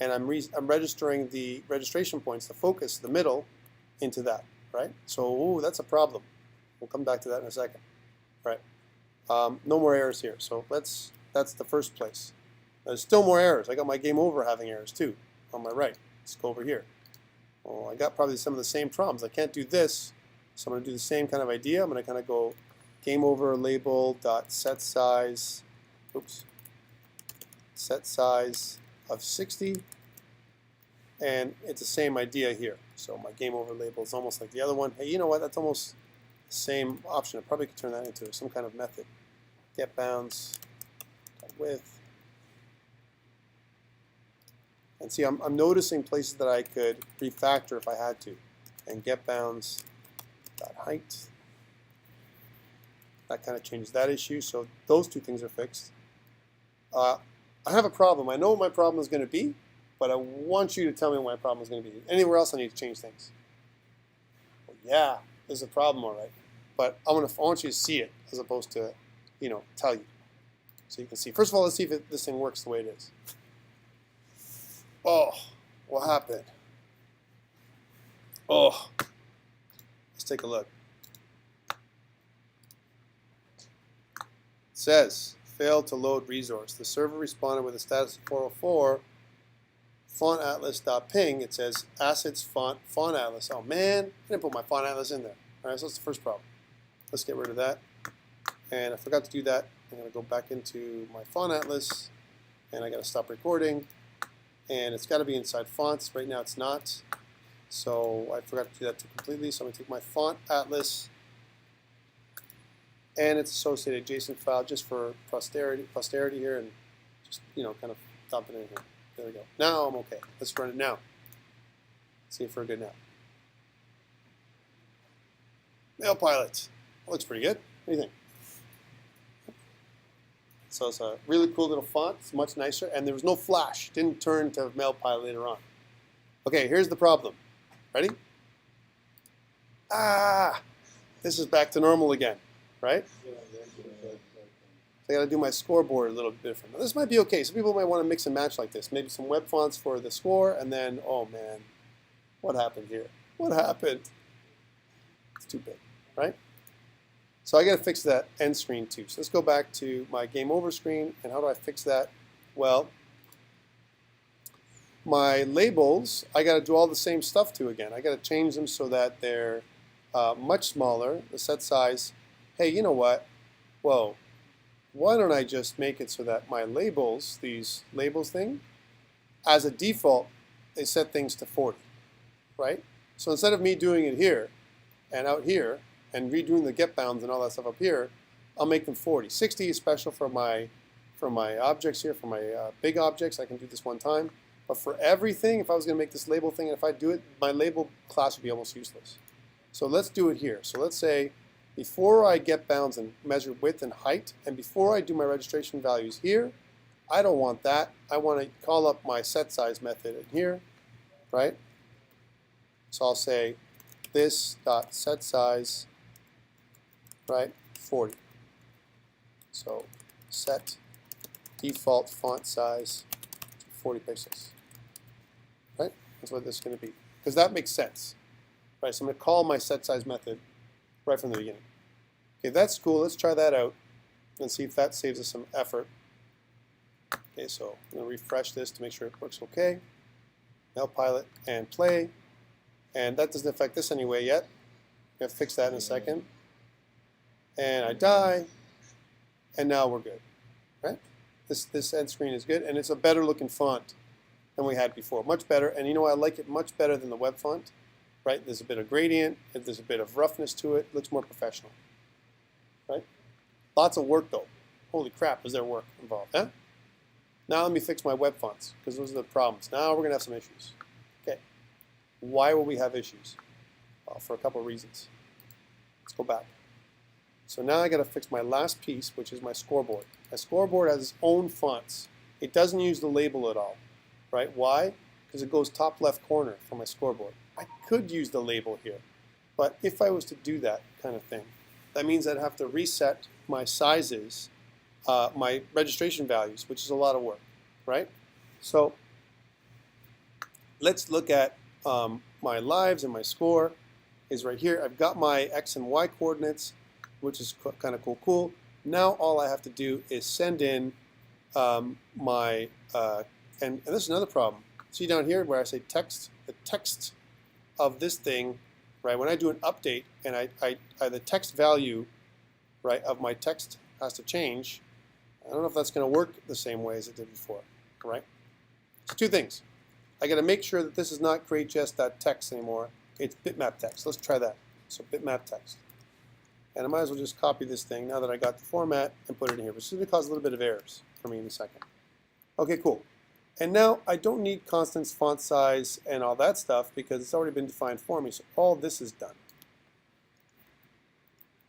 And I'm registering the registration points, the focus, the middle, into that, right? So that's a problem. We'll come back to that in a second, right? No more errors here. So that's the first place. There's still more errors. I got my game over having errors too on my right. Let's go over here. Well, I got probably some of the same problems. I can't do this, so I'm going to do the same kind of idea. I'm going to kind of go game over label dot set size. Oops. Set size of 60, and it's the same idea here. So my game over label is almost like the other one. Hey, you know what? That's almost the same option. I probably could turn that into some kind of method. Get bounds width. And see, I'm noticing places that I could refactor if I had to. And get bounds dot height. That kind of changes that issue. So those two things are fixed. I have a problem. I know what my problem is going to be, but I want you to tell me what my problem is going to be. Anywhere else I need to change things? Well, yeah, there's a problem, all right. But I want you to see it as opposed to, tell you. So you can see. First of all, let's see if this thing works the way it is. Oh, what happened? Oh, let's take a look. It says, failed to load resource. The server responded with a status of 404. Font atlas.ping. It says assets font atlas. Oh man, I didn't put my font atlas in there. All right, so that's the first problem. Let's get rid of that. And I forgot to do that. I'm going to go back into my font atlas, and I got to stop recording. And it's got to be inside fonts. Right now it's not. So I forgot to do that too completely. So I'm going to take my font atlas and its associated JSON file just for posterity here, and just kind of dump it in here. There we go. Now I'm okay. Let's run it now. See if we're good now. MailPilot. That looks pretty good. What do you think? So it's a really cool little font. It's much nicer, and there was no flash. Didn't turn to MailPilot later on. Okay, here's the problem. Ready? This is back to normal again, right? So I got to do my scoreboard a little bit different. Now, this might be okay. Some people might want to mix and match like this. Maybe some web fonts for the score, and then, oh man, what happened here? What happened? It's too big, right? So I got to fix that end screen too. So let's go back to my game over screen, and how do I fix that? Well, my labels, I got to do all the same stuff to again. I got to change them so that they're much smaller. The set size. Hey, you know what? Whoa. Why don't I just make it so that my labels, these labels thing, as a default, they set things to 40, right? So instead of me doing it here and out here and redoing the get bounds and all that stuff up here, I'll make them 40. 60 is special for my objects here, for my big objects. I can do this one time. But for everything, if I was going to make this label thing, and if I do it, my label class would be almost useless. So let's do it here. So let's say before I get bounds and measure width and height, and before I do my registration values here, I don't want that. I want to call up my set size method in here, right? So I'll say this dot set size, right, 40. So set default font size to 40 pixels, right? That's what this is going to be, because that makes sense, right? So I'm going to call my set size method right from the beginning. Okay, that's cool. Let's try that out and see if that saves us some effort. Okay, so I'm going to refresh this to make sure it works okay. MailPilot and play. And that doesn't affect this anyway yet. I'm going to fix that in a second. And I die. And now we're good, right? This end screen is good, and it's a better looking font than we had before. Much better. And you know, I like it much better than the web font. Right? There's a bit of gradient, there's a bit of roughness to it, looks more professional. Right? Lots of work though. Holy crap, is there work involved, huh? Now let me fix my web fonts, because those are the problems. Now we're going to have some issues. Okay. Why will we have issues? Well, for a couple of reasons. Let's go back. So now I got to fix my last piece, which is my scoreboard. My scoreboard has its own fonts. It doesn't use the label at all. Right? Why? Because it goes top left corner for my scoreboard. I could use the label here, but if I was to do that kind of thing, that means I'd have to reset my sizes, my registration values, which is a lot of work, right? So let's look at my lives, and my score is right here. I've got my X and Y coordinates, which is kind of cool. Now all I have to do is send in my, and this is another problem. See down here where I say text, the text of this thing, right? When I do an update and the text value, right, of my text has to change. I don't know if that's going to work the same way as it did before, right? So two things. I got to make sure that this is not create.js.text anymore. It's bitmap text. Let's try that. So bitmap text. And I might as well just copy this thing now that I got the format and put it in here. Which is going to cause a little bit of errors for me in a second. Okay, cool. And now I don't need constants, font size, and all that stuff because it's already been defined for me. So all this is done.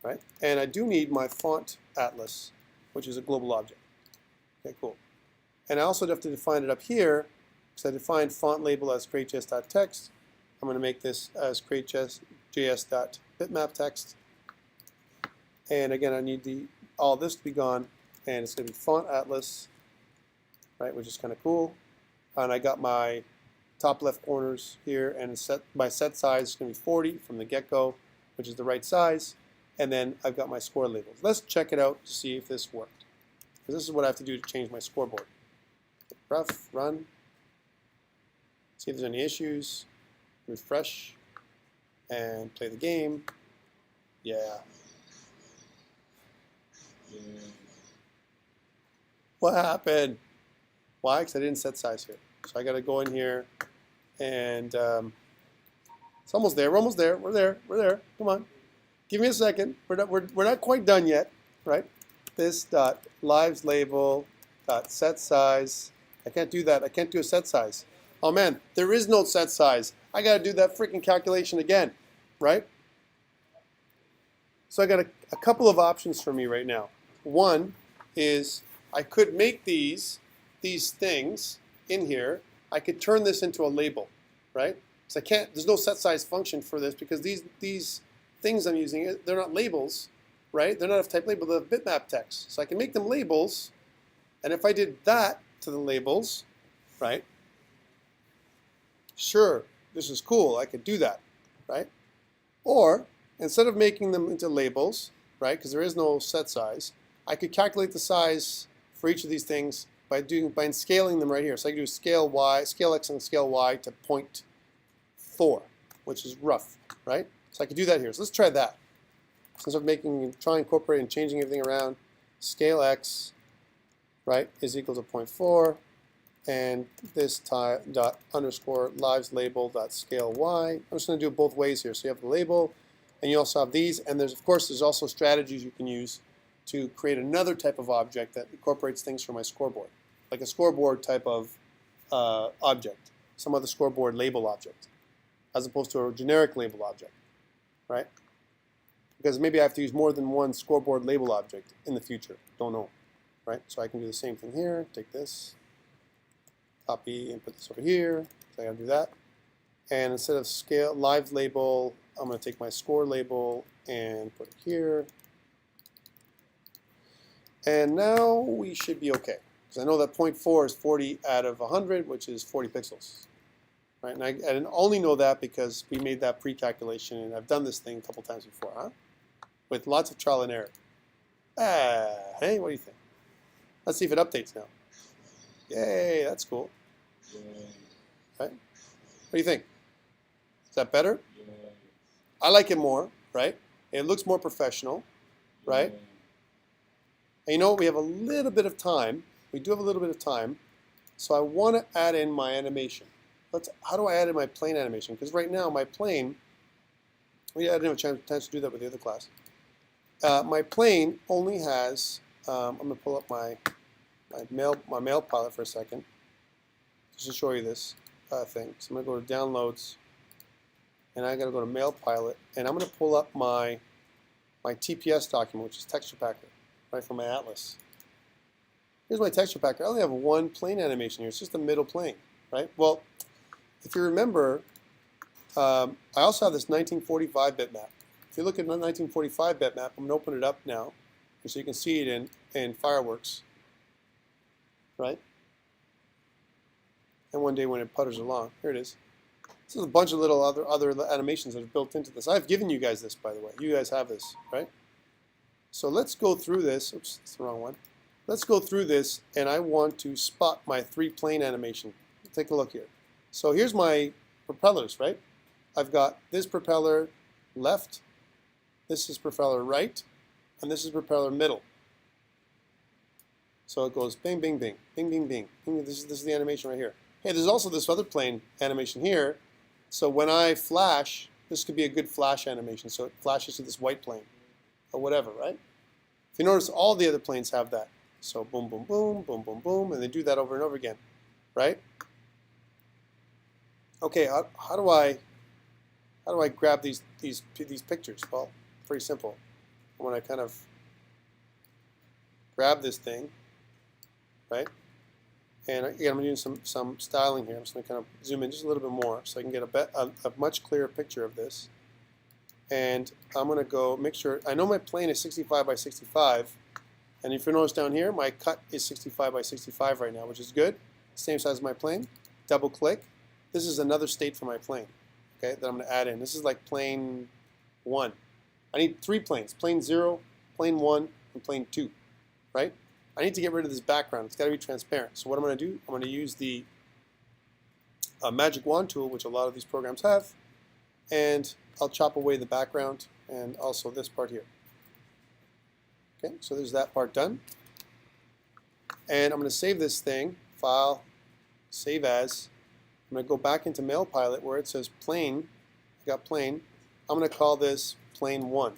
Right? And I do need my font atlas, which is a global object. Okay, cool. And I also have to define it up here because I defined font label as create.js.text. I'm going to make this as create.js.bitmap text. And again, I need all this to be gone, and it's going to be font atlas, right, which is kind of cool. And I got my top left corners here, and my set size is going to be 40 from the get-go, which is the right size. And then I've got my score labels. Let's check it out to see if this worked. Because this is what I have to do to change my scoreboard. Ref, run. See if there's any issues. Refresh. And play the game. Yeah. What happened? Why? Because I didn't set size here. So I got to go in here and it's almost there. We're almost there. We're there. We're there. Come on. Give me a second. We're not quite done yet, right? This dot lives label dot set size. I can't do that. I can't do a set size. Oh man, there is no set size. I got to do that freaking calculation again, right? So I got a couple of options for me right now. One is I could make these things in here. I could turn this into a label, right? So I can't. There's no set size function for this because these things I'm using, they're not labels, right? They're not of type label, they're bitmap text. So I can make them labels, and if I did that to the labels, right? Sure, this is cool, I could do that, right? Or, instead of making them into labels, right, because there is no set size, I could calculate the size for each of these things by scaling them right here. So I can do scale y, scale x and scale y to 0.4, which is rough, right? So I could do that here. So let's try that. So instead of try incorporating and changing everything around, scale x, right, is equal to 0.4, and this dot underscore lives label dot scale y. I'm just going to do it both ways here. So you have the label, and you also have these, and there's also strategies you can use to create another type of object that incorporates things from my scoreboard, like a scoreboard type of object, some other scoreboard label object, as opposed to a generic label object. Right? Because maybe I have to use more than one scoreboard label object in the future. Don't know. Right? So I can do the same thing here. Take this, copy, and put this over here. So I gotta do that. And instead of scale live label, I'm going to take my score label and put it here. And now we should be okay. Because I know that 0.4 is 40 out of 100, which is 40 pixels. Right? And I only know that because we made that pre-calculation, and I've done this thing a couple times before, huh? With lots of trial and error. Hey, what do you think? Let's see if it updates now. Yay, that's cool. Right? What do you think? Is that better? I like it more, right? It looks more professional, right? And you know what? We have a little bit of time. We do have a little bit of time. So I want to add in my animation. How do I add in my plane animation? Because right now my plane, I didn't have a chance to do that with the other class. My plane only has, I'm going to pull up my mail pilot for a second, just to show you this thing. So I'm going to go to downloads, and I got to go to mail pilot, and I'm going to pull up my TPS document, which is TexturePacker, right, from my atlas. Here's my TexturePacker. I only have one plane animation here. It's just a middle plane, right? Well, if you remember, I also have this 1945 bitmap. If you look at the 1945 bitmap, I'm going to open it up now, so you can see it in Fireworks, right? And one day when it putters along, here it is. This is a bunch of little other animations that are built into this. I've given you guys this, by the way. You guys have this, right? So let's go through this. Oops, that's the wrong one. Let's go through this, and I want to spot my 3-plane animation. Take a look here. So here's my propellers, right? I've got this propeller left, this is propeller right, and this is propeller middle. So it goes bing, bing, bing, bing, bing, bing. This is the animation right here. Hey, there's also this other plane animation here. So when I flash, this could be a good flash animation. So it flashes to this white plane or whatever, right? If you notice, all the other planes have that. So boom, boom, boom, boom, boom, boom, and they do that over and over again, right? Okay, how do I grab these pictures? Well, pretty simple. When I kind of grab this thing, right? And again, I'm doing some styling here. I'm just going to kind of zoom in just a little bit more so I can get a much clearer picture of this. And I'm going to go make sure, I know my plane is 65 by 65. And if you notice down here, my cut is 65 by 65 right now, which is good. Same size as my plane. Double click. This is another state for my plane, okay, that I'm going to add in. This is like plane 1. I need 3 planes, plane 0, plane 1, and plane 2, right? I need to get rid of this background. It's got to be transparent. So what I'm going to do, I'm going to use the magic wand tool, which a lot of these programs have, and I'll chop away the background and also this part here. Okay, so there's that part done. And I'm going to save this thing, File, Save As. I'm going to go back into MailPilot where it says plane. I got plane. I'm going to call this plane 1.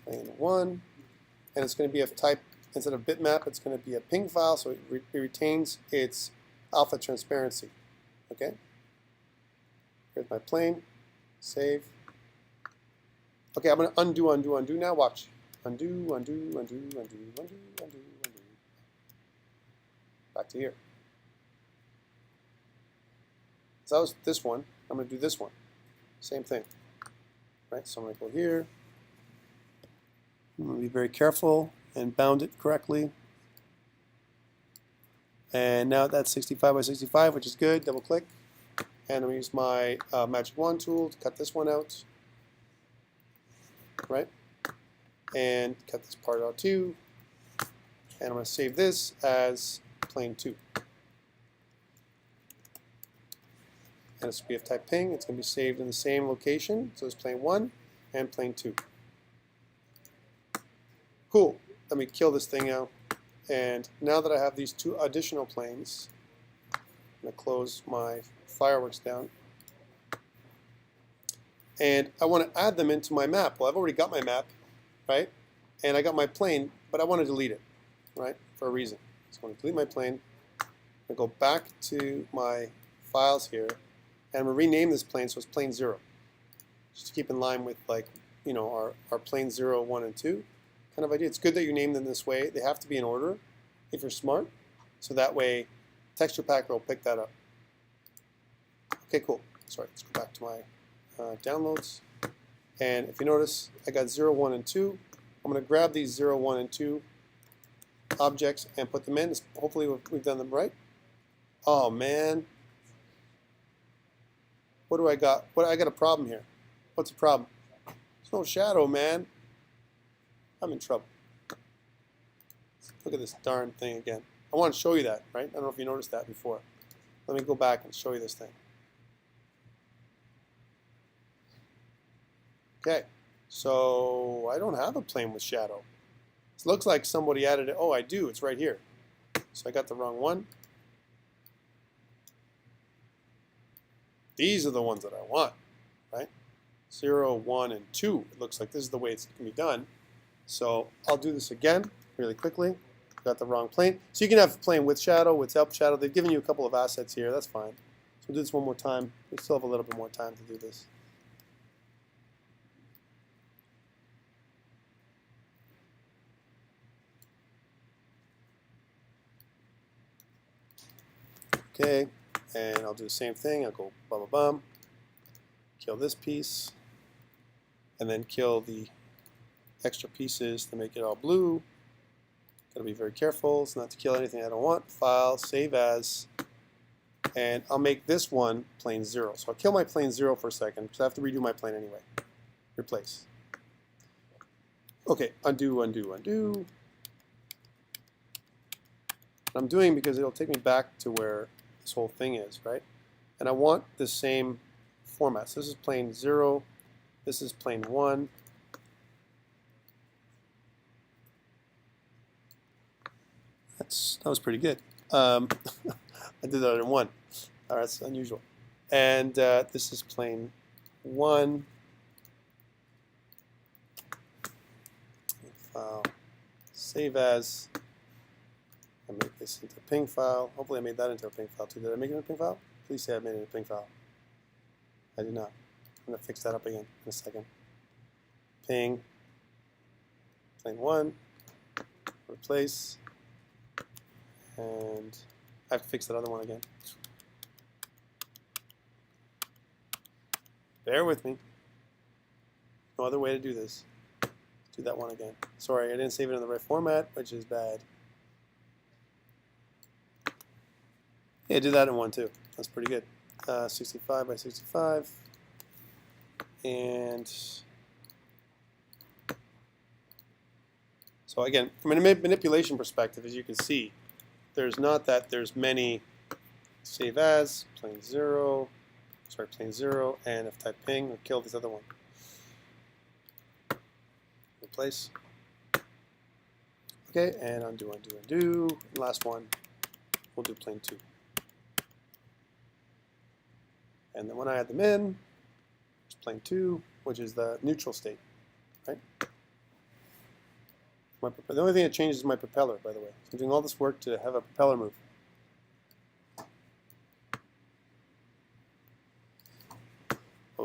Plane 1. And it's going to be of type, instead of bitmap, it's going to be a ping file, so it retains its alpha transparency. Okay? Here's my plane. Save. Okay, I'm going to undo now. Watch. Undo. Back to here. So that was this one. I'm going to do this one. Same thing. Right? So I'm going to go here. I'm going to be very careful and bound it correctly. And now that's 65 by 65, which is good. Double click. And I'm going to use my magic wand tool to cut this one out. Right? And cut this part out too. And I'm going to save this as plane 2. And it's going to be of type ping. It's going to be saved in the same location. So it's plane 1 and plane 2. Cool. Let me kill this thing out. And now that I have these 2 additional planes, I'm going to close my fireworks down. And I want to add them into my map. Well, I've already got my map, right? And I got my plane, but I want to delete it, right? For a reason. So I'm going to delete my plane. I'm going to go back to my files here. And I'm going to rename this plane so it's plane 0. Just to keep in line with, like, you know, our plane 0, 1, and 2 kind of idea. It's good that you name them this way. They have to be in order if you're smart. So that way TexturePacker will pick that up. Okay, cool. Sorry, let's go back to my downloads. And if you notice, I got 0, 1, and 2. I'm going to grab these 0, 1, and 2 objects and put them in. Hopefully we've done them right. Oh, man. What do I got? I got a problem here. What's the problem? There's no shadow, man. I'm in trouble. Look at this darn thing again. I want to show you that, right? I don't know if you noticed that before. Let me go back and show you this thing. Okay, so I don't have a plane with shadow. It looks like somebody added it. Oh, I do. It's right here. So I got the wrong one. These are the ones that I want, right? 0, 1, and 2. It looks like this is the way it's going to be done. So I'll do this again really quickly. Got the wrong plane. So you can have a plane with shadow, without shadow. They've given you a couple of assets here. That's fine. So we'll do this one more time. We still have a little bit more time to do this. Okay, and I'll do the same thing. I'll go bum, bum, bum, kill this piece, and then kill the extra pieces to make it all blue. Gotta be very careful. It's not to kill anything I don't want. File, save as, and I'll make this one plane 0. So I'll kill my plane 0 for a second because I have to redo my plane anyway. Replace. Okay, undo, undo, undo. I'm doing because it'll take me back to where this whole thing is, right? And I want the same format. So this is plane 0, this is plane 1. That was pretty good. I did that in 1. All right, that's unusual. And this is plane 1. File, save as. I make this into a ping file. Hopefully I made that into a ping file too. Did I make it into a ping file? Please say I made it into a ping file. I did not. I'm going to fix that up again in a second. Ping, plane 1, replace, and I have to fix that other one again. Bear with me. No other way to do this. Let's do that one again. Sorry, I didn't save it in the right format, which is bad. Yeah, I did that in 1 too. That's pretty good. 65 by 65. And so again, from a manipulation perspective, as you can see, there's not that there's many save as, plane 0, and if type ping, we'll kill this other one. Replace. Okay, and undo, undo, undo. And last one, we'll do plane 2. And then when I add them in, it's plane 2, which is the neutral state, right? The only thing that changes is my propeller, by the way. I'm doing all this work to have a propeller move.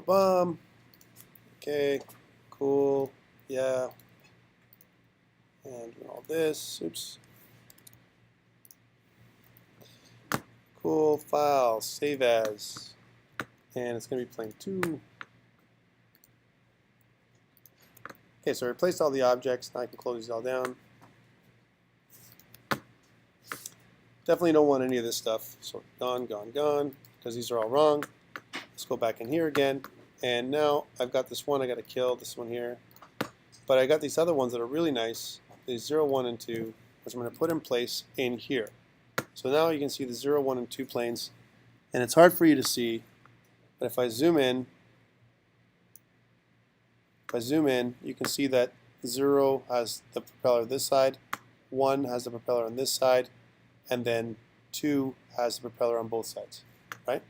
Boom. Okay, cool, yeah. And doing all this, oops. Cool, file, save as. And it's going to be plane 2. Okay, so I replaced all the objects. Now I can close these all down. Definitely don't want any of this stuff. So gone, gone, gone, because these are all wrong. Let's go back in here again. And now I've got this one I got to kill, this one here. But I got these other ones that are really nice. These 0, 1, and 2, which I'm going to put in place in here. So now you can see the 0, 1, and 2 planes. And it's hard for you to see. But if I zoom in, you can see that 0 has the propeller this side, 1 has the propeller on this side, and then 2 has the propeller on both sides, right?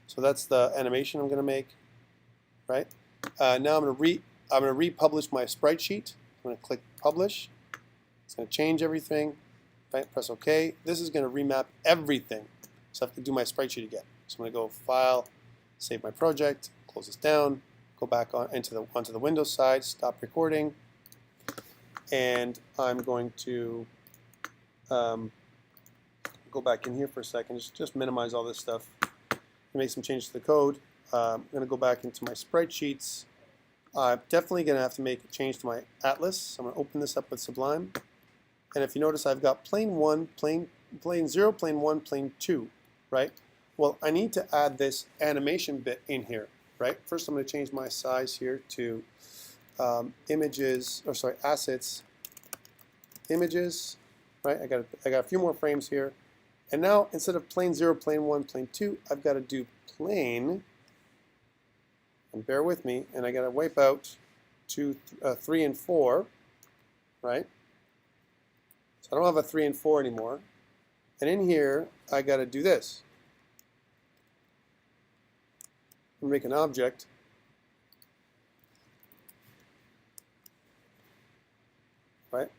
So that's the animation I'm going to make, right? Now I'm going to republish my sprite sheet. I'm going to click publish. It's going to change everything, right? Press OK. This is going to remap everything. So I have to do my sprite sheet again. So I'm going to go File, save my project, close this down, go back onto the Windows side, stop recording, and I'm going to go back in here for a second, just minimize all this stuff, make some changes to the code. I'm going to go back into my sprite sheets. I'm definitely going to have to make a change to my atlas. So I'm going to open this up with Sublime, and if you notice, I've got plane 1, plane 0, plane 1, plane 2, right? Well, I need to add this animation bit in here, right? First, I'm going to change my size here to assets, images, right? I got a few more frames here, and now instead of plane 0, plane 1, plane 2, I've got to do plane. And bear with me, and I got to wipe out 2, 3, and 4, right? So I don't have a 3 and 4 anymore, and in here I got to do this. Make an object, right?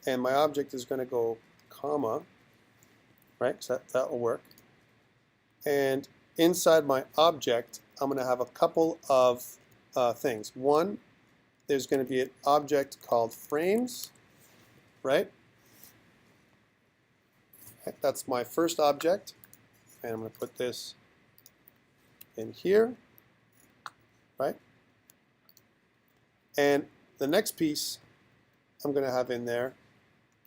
And my object is going to go comma, right? So that will work. And inside my object, I'm going to have a couple of things. One, there's going to be an object called frames, right? That's my first object, and I'm going to put this in here, right? And the next piece I'm going to have in there,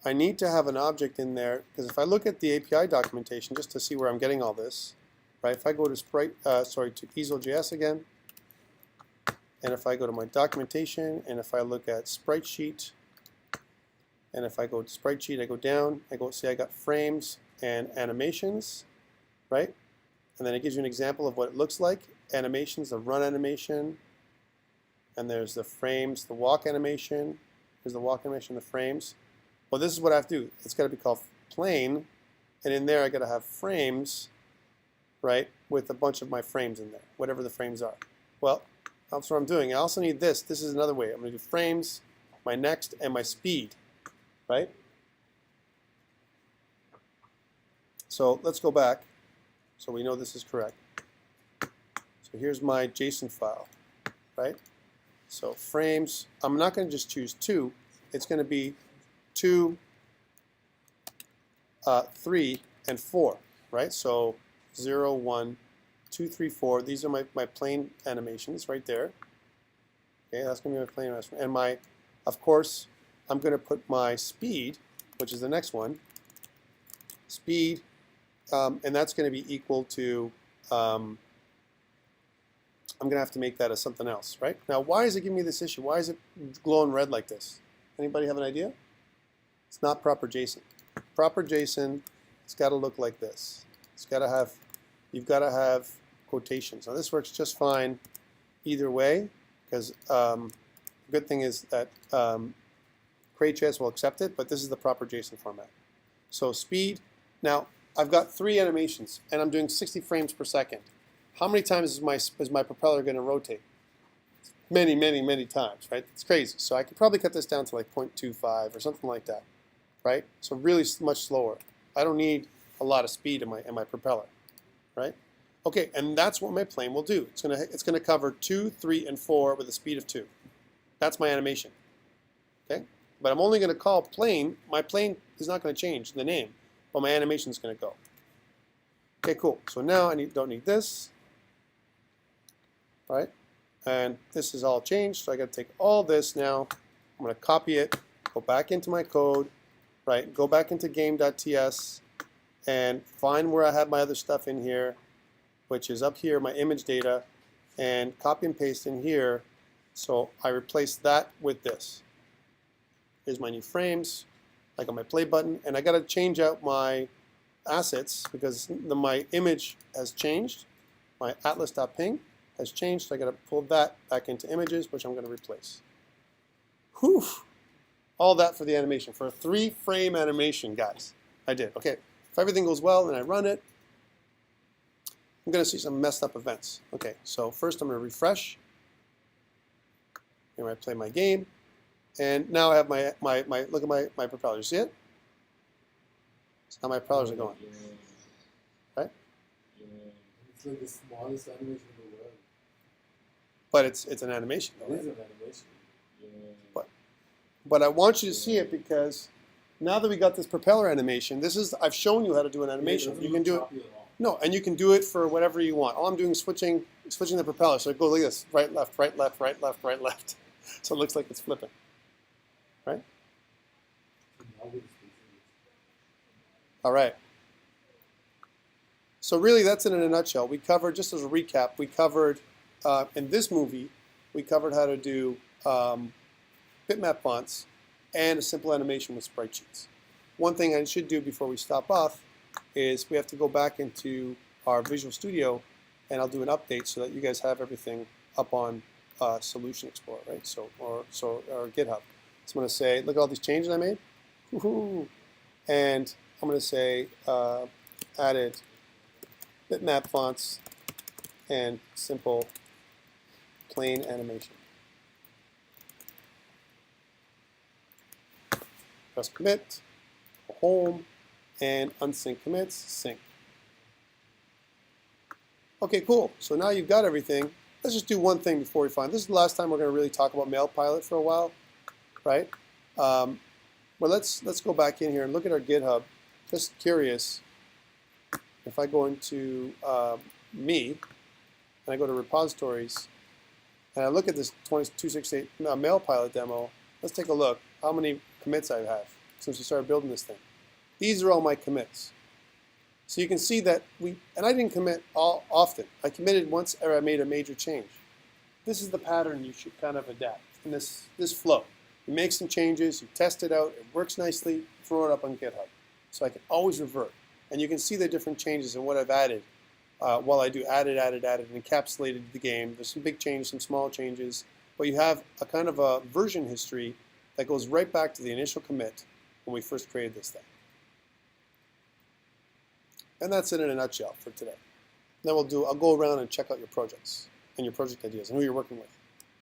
I need to have an object in there, because if I look at the API documentation just to see where I'm getting all this, right? If I go to to Easel.js again, And if I go to my documentation, and if I look at sprite sheet, and if I go to sprite sheet, I go down, I go see I got frames and animations, right? And then it gives you an example of what it looks like. Animations, the run animation, and there's the frames, the walk animation. There's the walk animation, the frames. Well, this is what I have to do. It's got to be called plane, and in there I got to have frames, right, with a bunch of my frames in there, whatever the frames are. Well, that's what I'm doing. I also need this. This is another way. I'm going to do frames, my next, and my speed, right? So let's go back so we know this is correct. So here's my JSON file, right? So frames, I'm not going to just choose 2. It's going to be 2, 3, and 4, right? So 0, 1, 2, 3, 4. These are my plane animations right there. Okay, that's going to be my plane animation. And my, of course, I'm going to put my speed, which is the next one, speed, and that's going to be equal to, I'm going to have to make that as something else, right? Now, why is it giving me this issue? Why is it glowing red like this? Anybody have an idea? It's not proper JSON. Proper JSON, it's got to look like this. It's got to have, you've got to have quotations. Now, this works just fine either way, because the good thing is that CrateJS will accept it, but this is the proper JSON format. So speed, now I've got 3 animations, and I'm doing 60 frames per second. How many times is my propeller going to rotate? Many, many, many times, right? It's crazy. So I could probably cut this down to like 0.25 or something like that, right? So really much slower. I don't need a lot of speed in my propeller, right? Okay, and that's what my plane will do. It's gonna cover 2, 3, and 4 with a speed of 2. That's my animation. Okay, but I'm only gonna call plane. My plane is not gonna change the name, but my animation is gonna go. Okay, cool. So now I don't need this, right? And this is all changed. So I got to take all this now. I'm going to copy it, go back into my code, right? Go back into game.ts and find where I have my other stuff in here, which is up here, my image data, and copy and paste in here. So I replace that with this. Here's my new frames. I got my play button, and I got to change out my assets because my image has changed. My atlas.ping has changed, so I got to pull that back into images, which I'm going to replace. Whew! All that for the animation, for a 3-frame animation, guys. I did. Okay, if everything goes well and I run it, I'm going to see some messed up events. Okay, so first I'm going to refresh. Here I play my game, and now I have my look at my propeller. You see it? That's how my propellers are going. Right? It's like the smallest animation in the world. But it's an animation, though, It right? is an animation. But I want you to see it because now that we got this propeller animation, I've shown you how to do an animation. You can do it. No, and you can do it for whatever you want. All I'm doing is switching the propeller. So it goes like this: right, left, right, left, right, left, right, left. So it looks like it's flipping, right? All right. So really, that's it in a nutshell. We covered, just as a recap, we covered in this movie, we covered how to do bitmap fonts and a simple animation with sprite sheets. One thing I should do before we stop off is we have to go back into our Visual Studio, and I'll do an update so that you guys have everything up on Solution Explorer, right? So or GitHub. So I'm going to say, look at all these changes I made, woohoo! And I'm going to say added bitmap fonts and simple plain animation. Press commit, go home, and unsync commits, sync. Okay, cool. So now you've got everything. Let's just do one thing before we find. This is the last time we're going to really talk about MailPilot for a while, right? Well, let's go back in here and look at our GitHub. Just curious. If I go into me and I go to repositories and I look at this 2068 MailPilot demo, let's take a look how many commits I have since we started building this thing. These are all my commits. So you can see that and I didn't commit often. I committed once I made a major change. this is the pattern you should kind of adapt in this flow. You make some changes, you test it out, it works nicely, throw it up on GitHub. So I can always revert. And you can see the different changes and what I've added while I do added, and encapsulated the game. There's some big changes, some small changes, but you have a kind of a version history that goes right back to the initial commit when we first created this thing. And that's it in a nutshell for today. Then I'll go around and check out your projects and your project ideas and who you're working with.